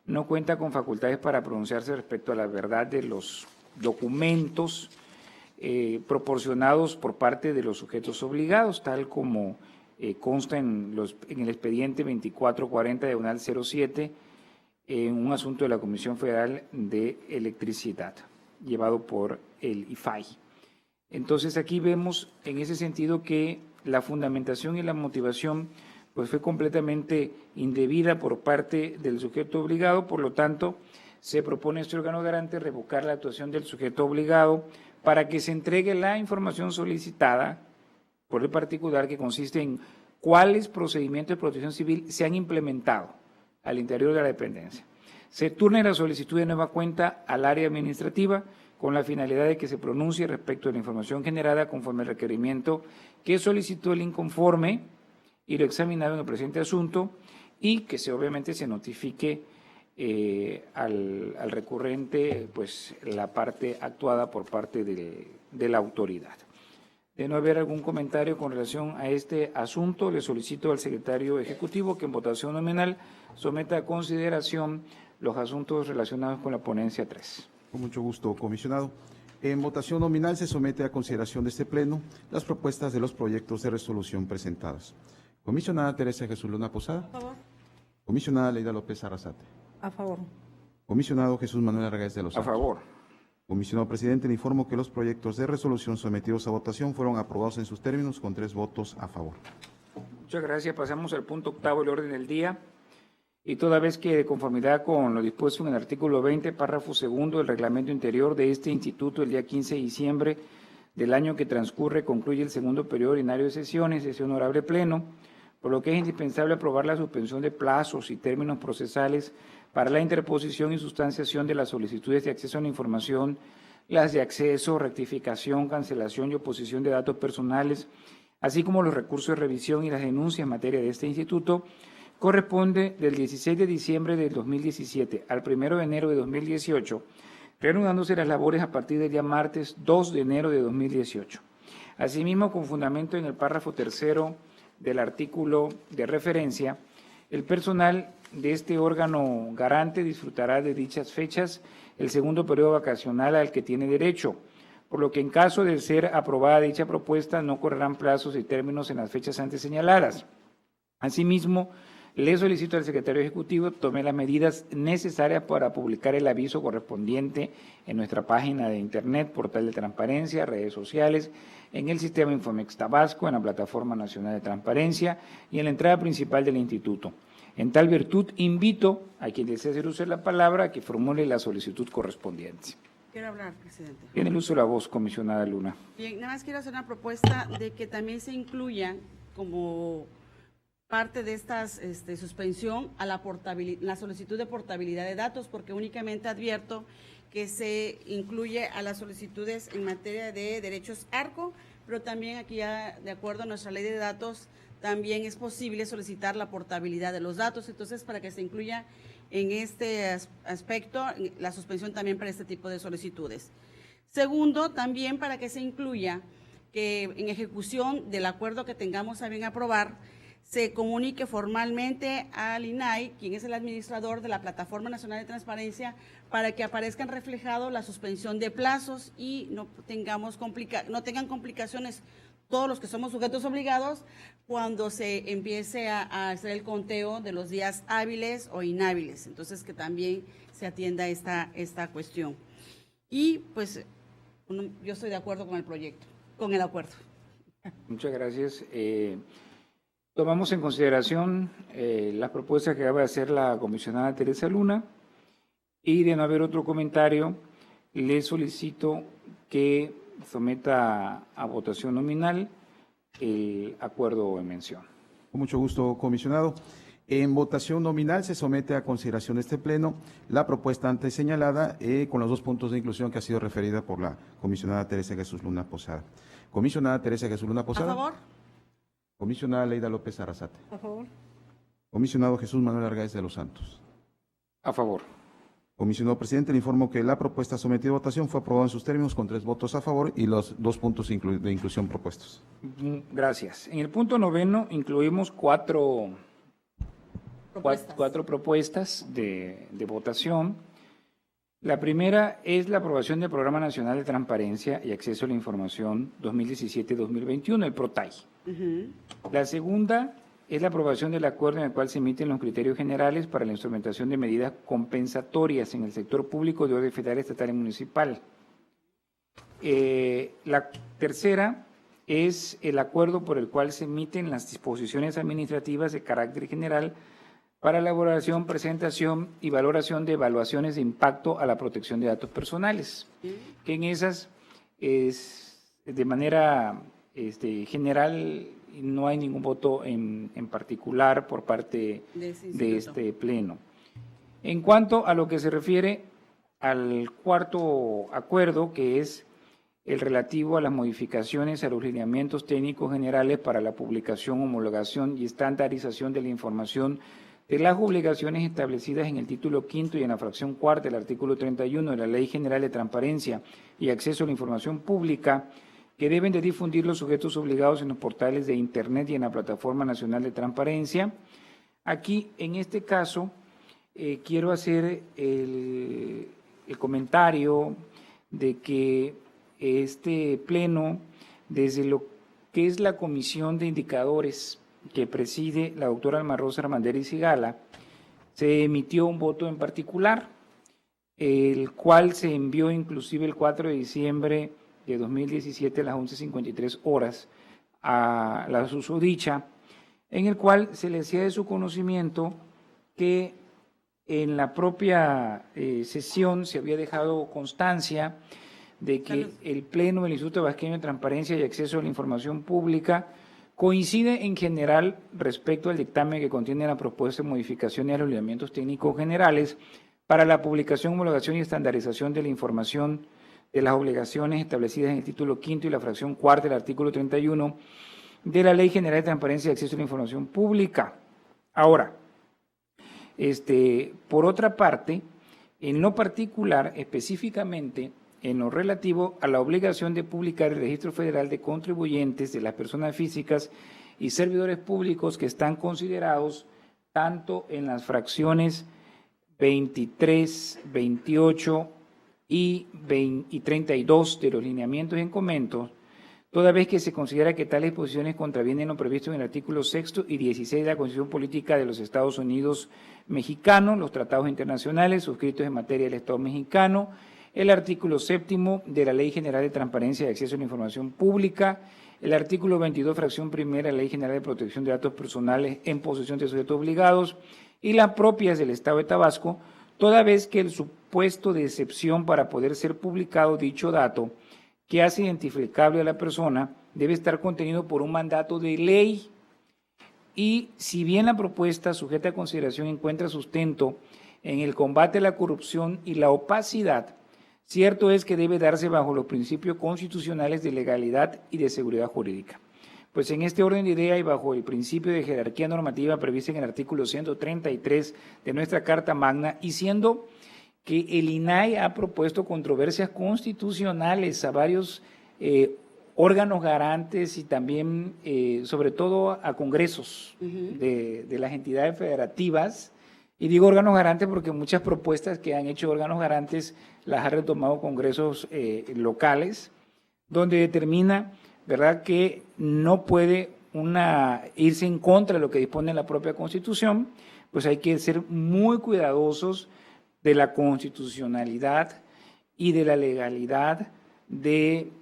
no cuenta con facultades para pronunciarse respecto a la verdad de los documentos proporcionados por parte de los sujetos obligados, tal como consta en el expediente 2440/07 en un asunto de la Comisión Federal de Electricidad, llevado por el IFAI. Entonces aquí vemos en ese sentido que la fundamentación y la motivación pues fue completamente indebida por parte del sujeto obligado, por lo tanto se propone a este órgano garante revocar la actuación del sujeto obligado para que se entregue la información solicitada por el particular, que consiste en cuáles procedimientos de protección civil se han implementado al interior de la dependencia. Se turne la solicitud de nueva cuenta al área administrativa con la finalidad de que se pronuncie respecto a la información generada conforme al requerimiento que solicitó el inconforme y lo examinado en el presente asunto, y que obviamente se notifique al recurrente pues la parte actuada por parte de la autoridad. De no haber algún comentario con relación a este asunto, le solicito al secretario ejecutivo que en votación nominal someta a consideración los asuntos relacionados con la ponencia 3. Con mucho gusto, comisionado. En votación nominal se somete a consideración de este Pleno las propuestas de los proyectos de resolución presentadas. Comisionada Teresa Jesús Luna Posada. A favor. Comisionada Leida López Arrasate. A favor. Comisionado Jesús Manuel Argáez de los A Santos. favor. Comisionado presidente, le informo que los proyectos de resolución sometidos a votación fueron aprobados en sus términos con 3 votos a favor. Muchas gracias. Pasamos al punto octavo del orden del día. Y toda vez que, de conformidad con lo dispuesto en el artículo 20, párrafo segundo del reglamento interior de este instituto, el día 15 de diciembre del año que transcurre concluye el segundo periodo ordinario de sesiones de ese honorable pleno, por lo que es indispensable aprobar la suspensión de plazos y términos procesales para la interposición y sustanciación de las solicitudes de acceso a la información, las de acceso, rectificación, cancelación y oposición de datos personales, así como los recursos de revisión y las denuncias en materia de este instituto, corresponde del 16 de diciembre del 2017 al 1 de enero de 2018, reanudándose las labores a partir del día martes 2 de enero de 2018. Asimismo, con fundamento en el párrafo tercero del artículo de referencia, el personal de este órgano garante disfrutará de dichas fechas el segundo periodo vacacional al que tiene derecho, por lo que en caso de ser aprobada dicha propuesta no correrán plazos y términos en las fechas antes señaladas. Asimismo, le solicito al secretario ejecutivo tome las medidas necesarias para publicar el aviso correspondiente en nuestra página de internet, portal de transparencia, redes sociales, en el sistema Infomex Tabasco, en la Plataforma Nacional de Transparencia y en la entrada principal del instituto. En tal virtud, invito a quien desee hacer uso de la palabra a que formule la solicitud correspondiente. Quiero hablar, presidente. Tiene el uso de la voz, comisionada Luna. Bien, nada más quiero hacer una propuesta de que también se incluya como parte de esta suspensión a la solicitud de portabilidad de datos, porque únicamente advierto que se incluye a las solicitudes en materia de derechos ARCO, pero también aquí ya, de acuerdo a nuestra ley de datos, también es posible solicitar la portabilidad de los datos. Entonces, para que se incluya en este aspecto la suspensión también para este tipo de solicitudes. Segundo, también para que se incluya que en ejecución del acuerdo que tengamos a bien aprobar, se comunique formalmente al INAI, quien es el administrador de la Plataforma Nacional de Transparencia, para que aparezcan reflejados la suspensión de plazos y no tengan complicaciones todos los que somos sujetos obligados cuando se empiece a hacer el conteo de los días hábiles o inhábiles. Entonces, que también se atienda esta cuestión. Y pues yo estoy de acuerdo con el proyecto, con el acuerdo. Muchas gracias. Tomamos en consideración las propuestas que acaba de hacer la comisionada Teresa Luna y de no haber otro comentario, le solicito que someta a votación nominal el acuerdo en mención. Con mucho gusto, comisionado. En votación nominal se somete a consideración de este Pleno la propuesta antes señalada con los 2 puntos de inclusión que ha sido referida por la comisionada Teresa Jesús Luna Posada. Comisionada Teresa Jesús Luna Posada. ¿A favor? Comisionada Leida López Arrasate. A favor. Comisionado Jesús Manuel Argáez de los Santos. A favor. Comisionado presidente, le informo que la propuesta sometida a votación fue aprobada en sus términos con 3 votos a favor y los 2 puntos de inclusión propuestos. Gracias. En el punto 9 incluimos cuatro propuestas de votación. La primera es la aprobación del Programa Nacional de Transparencia y Acceso a la Información 2017-2021, el PROTAI. La segunda es la aprobación del acuerdo en el cual se emiten los criterios generales para la instrumentación de medidas compensatorias en el sector público de orden federal, estatal y municipal. La tercera es el acuerdo por el cual se emiten las disposiciones administrativas de carácter general para elaboración, presentación y valoración de evaluaciones de impacto a la protección de datos personales, que en esas es de manera general no hay ningún voto en particular por parte de este Pleno. En cuanto a lo que se refiere al cuarto acuerdo, que es el relativo a las modificaciones a los lineamientos técnicos generales para la publicación, homologación y estandarización de la información de las obligaciones establecidas en el título 5º y en la fracción 4ª del artículo 31 de la Ley General de Transparencia y Acceso a la Información Pública, que deben de difundir los sujetos obligados en los portales de Internet y en la Plataforma Nacional de Transparencia. Aquí, en este caso, quiero hacer el comentario de que este Pleno, desde lo que es la Comisión de Indicadores que preside la doctora Alma Rosa Armandelli Sigala, se emitió un voto en particular, el cual se envió inclusive el 4 de diciembre de 2017 a las 11:53 horas a la susodicha, en el cual se le hacía de su conocimiento que en la propia sesión se había dejado constancia de que el Pleno del Instituto Tabasqueño de Transparencia y Acceso a la Información Pública coincide en general respecto al dictamen que contiene la propuesta de modificaciones a los lineamientos técnicos generales para la publicación, homologación y estandarización de la información de las obligaciones establecidas en el título 5º y la fracción 4ª del artículo 31 de la Ley General de Transparencia y Acceso a la Información Pública. Ahora, por otra parte, en lo particular, específicamente en lo relativo a la obligación de publicar el Registro Federal de Contribuyentes de las personas físicas y servidores públicos que están considerados tanto en las fracciones 23, 28 y 32 de los lineamientos en comentos, toda vez que se considera que tales disposiciones contravienen lo previsto en el artículo 6 y 16 de la Constitución Política de los Estados Unidos Mexicanos, los tratados internacionales suscritos en materia del Estado mexicano, el artículo 7 de la Ley General de Transparencia y Acceso a la Información Pública, el artículo 22, fracción primera de la Ley General de Protección de Datos Personales en posesión de sujetos obligados y las propias del Estado de Tabasco, toda vez que el supuesto de excepción para poder ser publicado dicho dato que hace identificable a la persona debe estar contenido por un mandato de ley. Y si bien la propuesta sujeta a consideración encuentra sustento en el combate a la corrupción y la opacidad, cierto es que debe darse bajo los principios constitucionales de legalidad y de seguridad jurídica. Pues en este orden de idea y bajo el principio de jerarquía normativa previsto en el artículo 133 de nuestra Carta Magna, y siendo que el INAI ha propuesto controversias constitucionales a varios órganos garantes y también, sobre todo, a congresos de las entidades federativas. Y digo órganos garantes porque muchas propuestas que han hecho órganos garantes las ha retomado congresos locales, donde determina, ¿verdad?, que no puede irse en contra de lo que dispone la propia Constitución, pues hay que ser muy cuidadosos de la constitucionalidad y de la legalidad de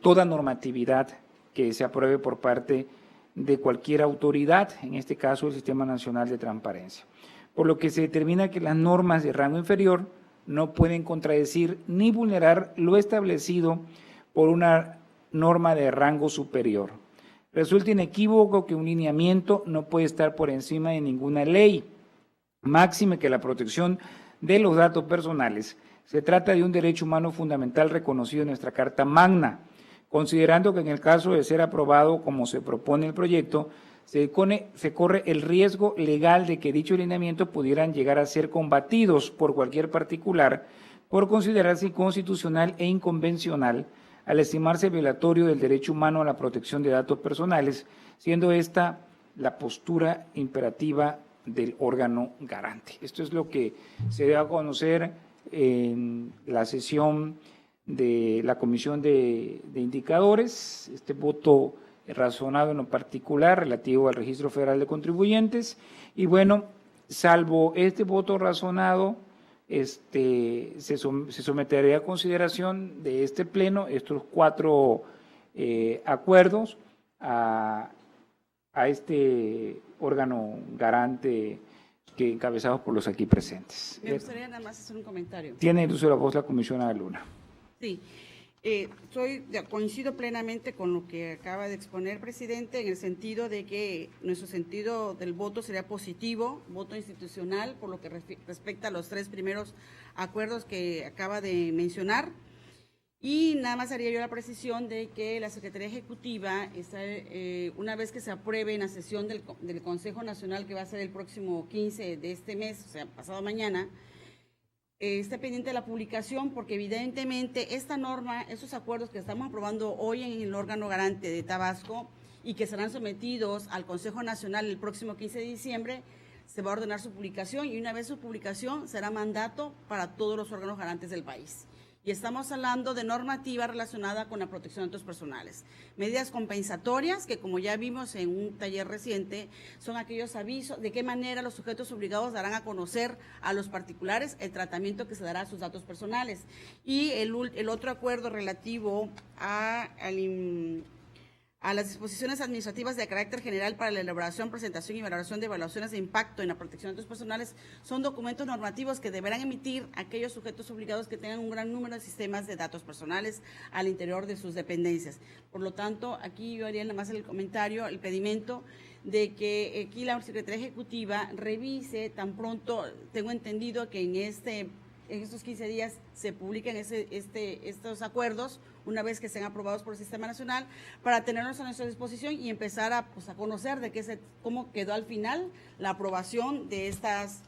toda normatividad que se apruebe por parte de cualquier autoridad, en este caso el Sistema Nacional de Transparencia. Por lo que se determina que las normas de rango inferior no pueden contradecir ni vulnerar lo establecido por una norma de rango superior. Resulta inequívoco que un lineamiento no puede estar por encima de ninguna ley, máxime que la protección de los datos personales se trata de un derecho humano fundamental reconocido en nuestra Carta Magna, considerando que en el caso de ser aprobado como se propone el proyecto, se corre el riesgo legal de que dicho lineamiento pudieran llegar a ser combatidos por cualquier particular por considerarse inconstitucional e inconvencional al estimarse violatorio del derecho humano a la protección de datos personales, siendo esta la postura imperativa del órgano garante. Esto es lo que se dio a conocer en la sesión de la Comisión de Indicadores, este voto razonado en lo particular relativo al Registro Federal de Contribuyentes, y bueno, salvo este voto razonado, se someterá a consideración de este Pleno estos 4 acuerdos a este órgano garante que encabezados por los aquí presentes. Me gustaría nada más hacer un comentario. Tiene el uso de la voz la comisionada Luna. Sí, coincido plenamente con lo que acaba de exponer, presidente, en el sentido de que nuestro sentido del voto sería positivo, voto institucional, por lo que respecta a los 3 primeros acuerdos que acaba de mencionar. Y nada más haría yo la precisión de que la Secretaría Ejecutiva, una vez que se apruebe en la sesión del Consejo Nacional, que va a ser el próximo 15 de este mes, o sea, pasado mañana, esté pendiente de la publicación, porque evidentemente esta norma, esos acuerdos que estamos aprobando hoy en el órgano garante de Tabasco y que serán sometidos al Consejo Nacional el próximo 15 de diciembre, se va a ordenar su publicación, y una vez su publicación será mandato para todos los órganos garantes del país. Y estamos hablando de normativa relacionada con la protección de datos personales. Medidas compensatorias que, como ya vimos en un taller reciente, son aquellos avisos de qué manera los sujetos obligados darán a conocer a los particulares el tratamiento que se dará a sus datos personales. Y el otro acuerdo relativo a las disposiciones administrativas de carácter general para la elaboración, presentación y valoración de evaluaciones de impacto en la protección de datos personales son documentos normativos que deberán emitir aquellos sujetos obligados que tengan un gran número de sistemas de datos personales al interior de sus dependencias. Por lo tanto, aquí yo haría nada más el comentario, el pedimento de que aquí la Secretaría Ejecutiva revise, tan pronto tengo entendido que en estos 15 días se publiquen estos acuerdos, una vez que sean aprobados por el Sistema Nacional, para tenerlos a nuestra disposición y empezar a conocer cómo quedó al final la aprobación de estas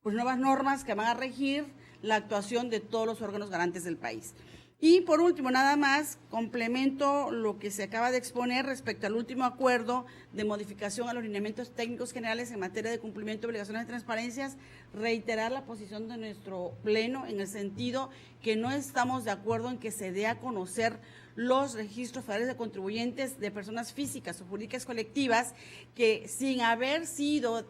nuevas normas que van a regir la actuación de todos los órganos garantes del país. Y por último, nada más, complemento lo que se acaba de exponer respecto al último acuerdo de modificación a los lineamientos técnicos generales en materia de cumplimiento de obligaciones de transparencias, reiterar la posición de nuestro pleno en el sentido que no estamos de acuerdo en que se dé a conocer los registros federales de contribuyentes de personas físicas o jurídicas colectivas que sin haber sido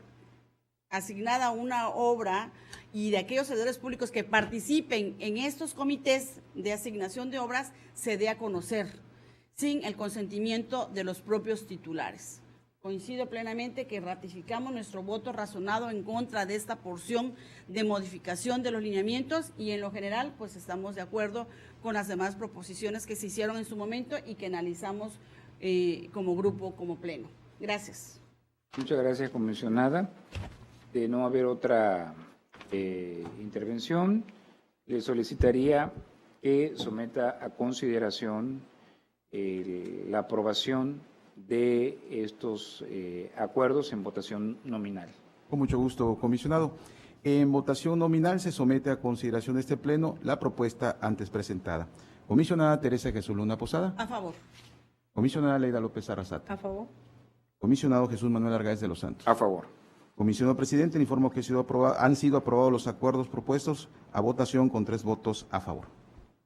asignada una obra y de aquellos servidores públicos que participen en estos comités de asignación de obras se dé a conocer sin el consentimiento de los propios titulares. Coincido plenamente que ratificamos nuestro voto razonado en contra de esta porción de modificación de los lineamientos y en lo general pues estamos de acuerdo con las demás proposiciones que se hicieron en su momento y que analizamos como grupo, como pleno. Gracias. Muchas gracias, comisionada. De no haber otra intervención, le solicitaría que someta a consideración la aprobación de estos acuerdos en votación nominal. Con mucho gusto, comisionado. En votación nominal se somete a consideración de este pleno la propuesta antes presentada. Comisionada Teresa Jesús Luna Posada. A favor. Comisionada Leida López Arrasate. A favor. Comisionado Jesús Manuel Argáez de los Santos. A favor. Comisionado presidente, le informo que han sido aprobados los acuerdos propuestos a votación con 3 votos a favor.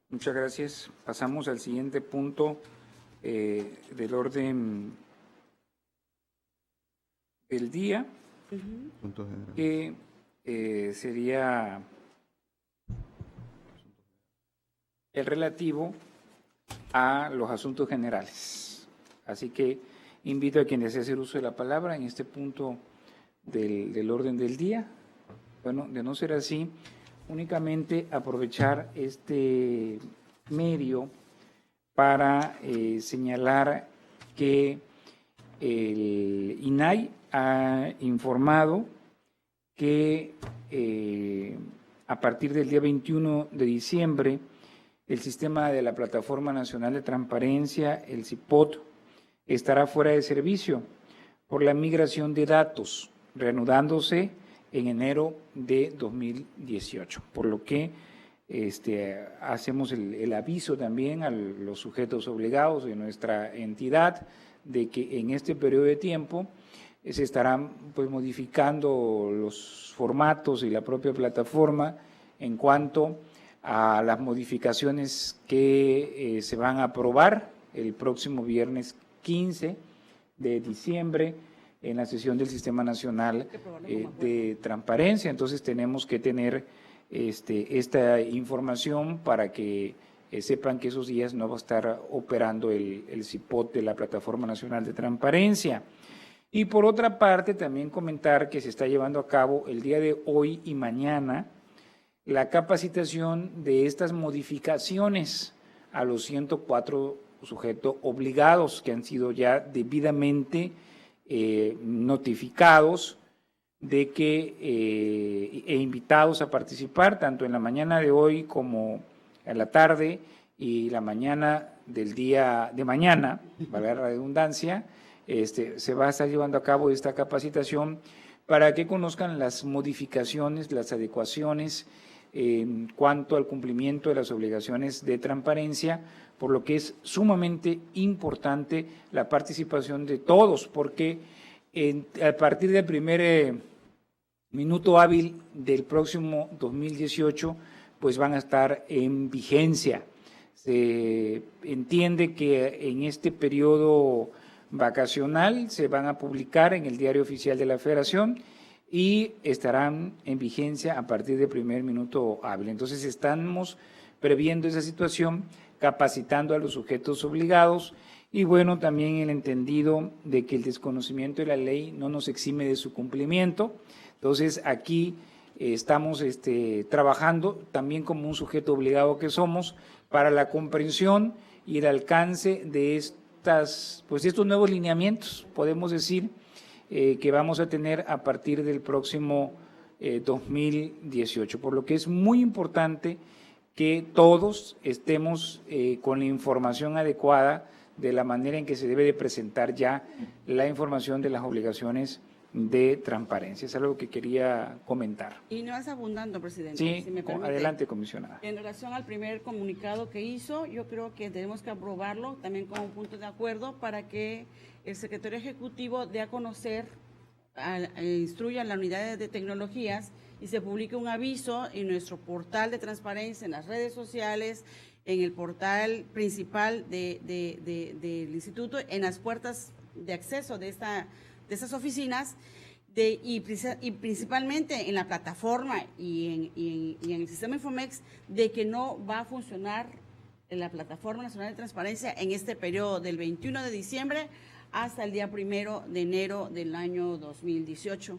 Muchas gracias. Pasamos al siguiente punto del orden del día, Punto general. que sería el relativo a los asuntos generales. Así que invito a quien desee hacer uso de la palabra en este punto del orden del día. Bueno, de no ser así, únicamente aprovechar este medio para señalar que el INAI ha informado que a partir del día 21 de diciembre el sistema de la Plataforma Nacional de Transparencia, el CIPOT, estará fuera de servicio por la migración de datos, reanudándose en enero de 2018, por lo que hacemos el aviso también a los sujetos obligados de nuestra entidad de que en este periodo de tiempo se estarán pues modificando los formatos y la propia plataforma en cuanto a las modificaciones que se van a aprobar el próximo viernes 15 de diciembre en la sesión del Sistema Nacional de Transparencia. Entonces tenemos que tener esta información para que sepan que esos días no va a estar operando el CIPOT de la Plataforma Nacional de Transparencia. Y por otra parte, también comentar que se está llevando a cabo el día de hoy y mañana la capacitación de estas modificaciones a los 104 sujetos obligados que han sido ya debidamente notificados de que e invitados a participar tanto en la mañana de hoy como en la tarde y la mañana del día de mañana, valga la redundancia, se va a estar llevando a cabo esta capacitación para que conozcan las modificaciones, las adecuaciones en cuanto al cumplimiento de las obligaciones de transparencia, por lo que es sumamente importante la participación de todos, porque a partir del primer minuto hábil del próximo 2018, pues van a estar en vigencia. Se entiende que en este periodo vacacional se van a publicar en el Diario Oficial de la Federación y estarán en vigencia a partir del primer minuto hábil. Entonces estamos previendo esa situación, capacitando a los sujetos obligados y bueno, también el entendido de que el desconocimiento de la ley no nos exime de su cumplimiento. Entonces aquí estamos trabajando también como un sujeto obligado que somos para la comprensión y el alcance de estos nuevos lineamientos, podemos decir, que vamos a tener a partir del próximo 2018, por lo que es muy importante que todos estemos con la información adecuada de la manera en que se debe de presentar ya la información de las obligaciones de transparencia. Es algo que quería comentar. Y no es abundando, presidente. Sí, si me permite. adelante, comisionada. En relación al primer comunicado que hizo, yo creo que tenemos que aprobarlo también como un punto de acuerdo para que el secretario ejecutivo dé a conocer, instruya a la unidad de tecnologías y se publique un aviso en nuestro portal de transparencia, en las redes sociales, en el portal principal del instituto, en las puertas de acceso de estas oficinas, y principalmente en la plataforma y en el sistema Infomex, de que no va a funcionar en la Plataforma Nacional de Transparencia en este periodo del 21 de diciembre hasta el día 1 de enero del año 2018.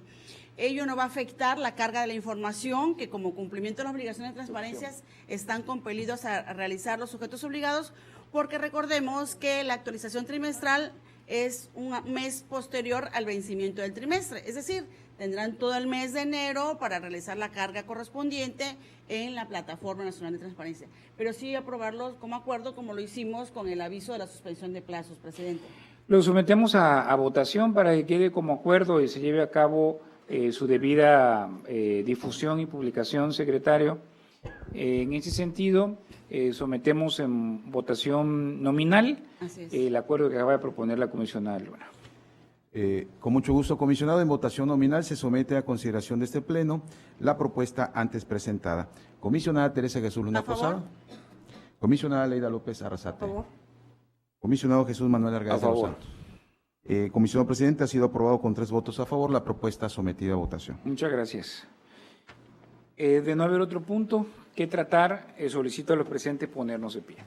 Ello no va a afectar la carga de la información que, como cumplimiento de las obligaciones de transparencia, están compelidos a realizar los sujetos obligados, porque recordemos que la actualización trimestral es un mes posterior al vencimiento del trimestre, es decir, tendrán todo el mes de enero para realizar la carga correspondiente en la Plataforma Nacional de Transparencia, pero sí aprobarlo como acuerdo, como lo hicimos con el aviso de la suspensión de plazos, presidente. Lo sometemos a votación para que quede como acuerdo y se lleve a cabo su debida difusión y publicación, secretario. En ese sentido, sometemos en votación nominal el acuerdo que acaba de proponer la comisionada Luna. Con mucho gusto, comisionado. En votación nominal se somete a consideración de este Pleno la propuesta antes presentada. Comisionada Teresa Jesús Luna Posada. Comisionada Leida López Arrasate. A favor. Comisionado Jesús Manuel Argaez de los Santos. Comisionado presidente, ha sido aprobado con 3 votos a favor la propuesta sometida a votación. Muchas gracias. De no haber otro punto que tratar, solicito a los presentes ponernos de pie.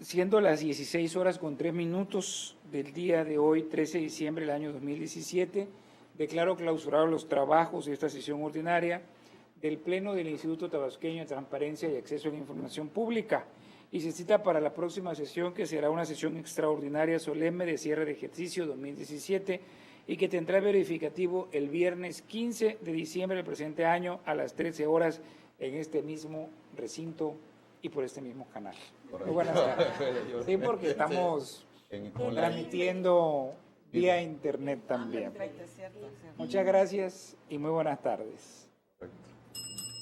Siendo las 16:03 del día de hoy, 13 de diciembre del año 2017, declaro clausurados los trabajos de esta sesión ordinaria del Pleno del Instituto Tabasqueño de Transparencia y Acceso a la Información Pública, y se cita para la próxima sesión, que será una sesión extraordinaria solemne de cierre de ejercicio 2017 y que tendrá verificativo el viernes 15 de diciembre del presente año a las 13 horas en este mismo recinto y por este mismo canal. Muy buenas tardes. Sí, porque estamos transmitiendo vía internet también. Muchas gracias y muy buenas tardes.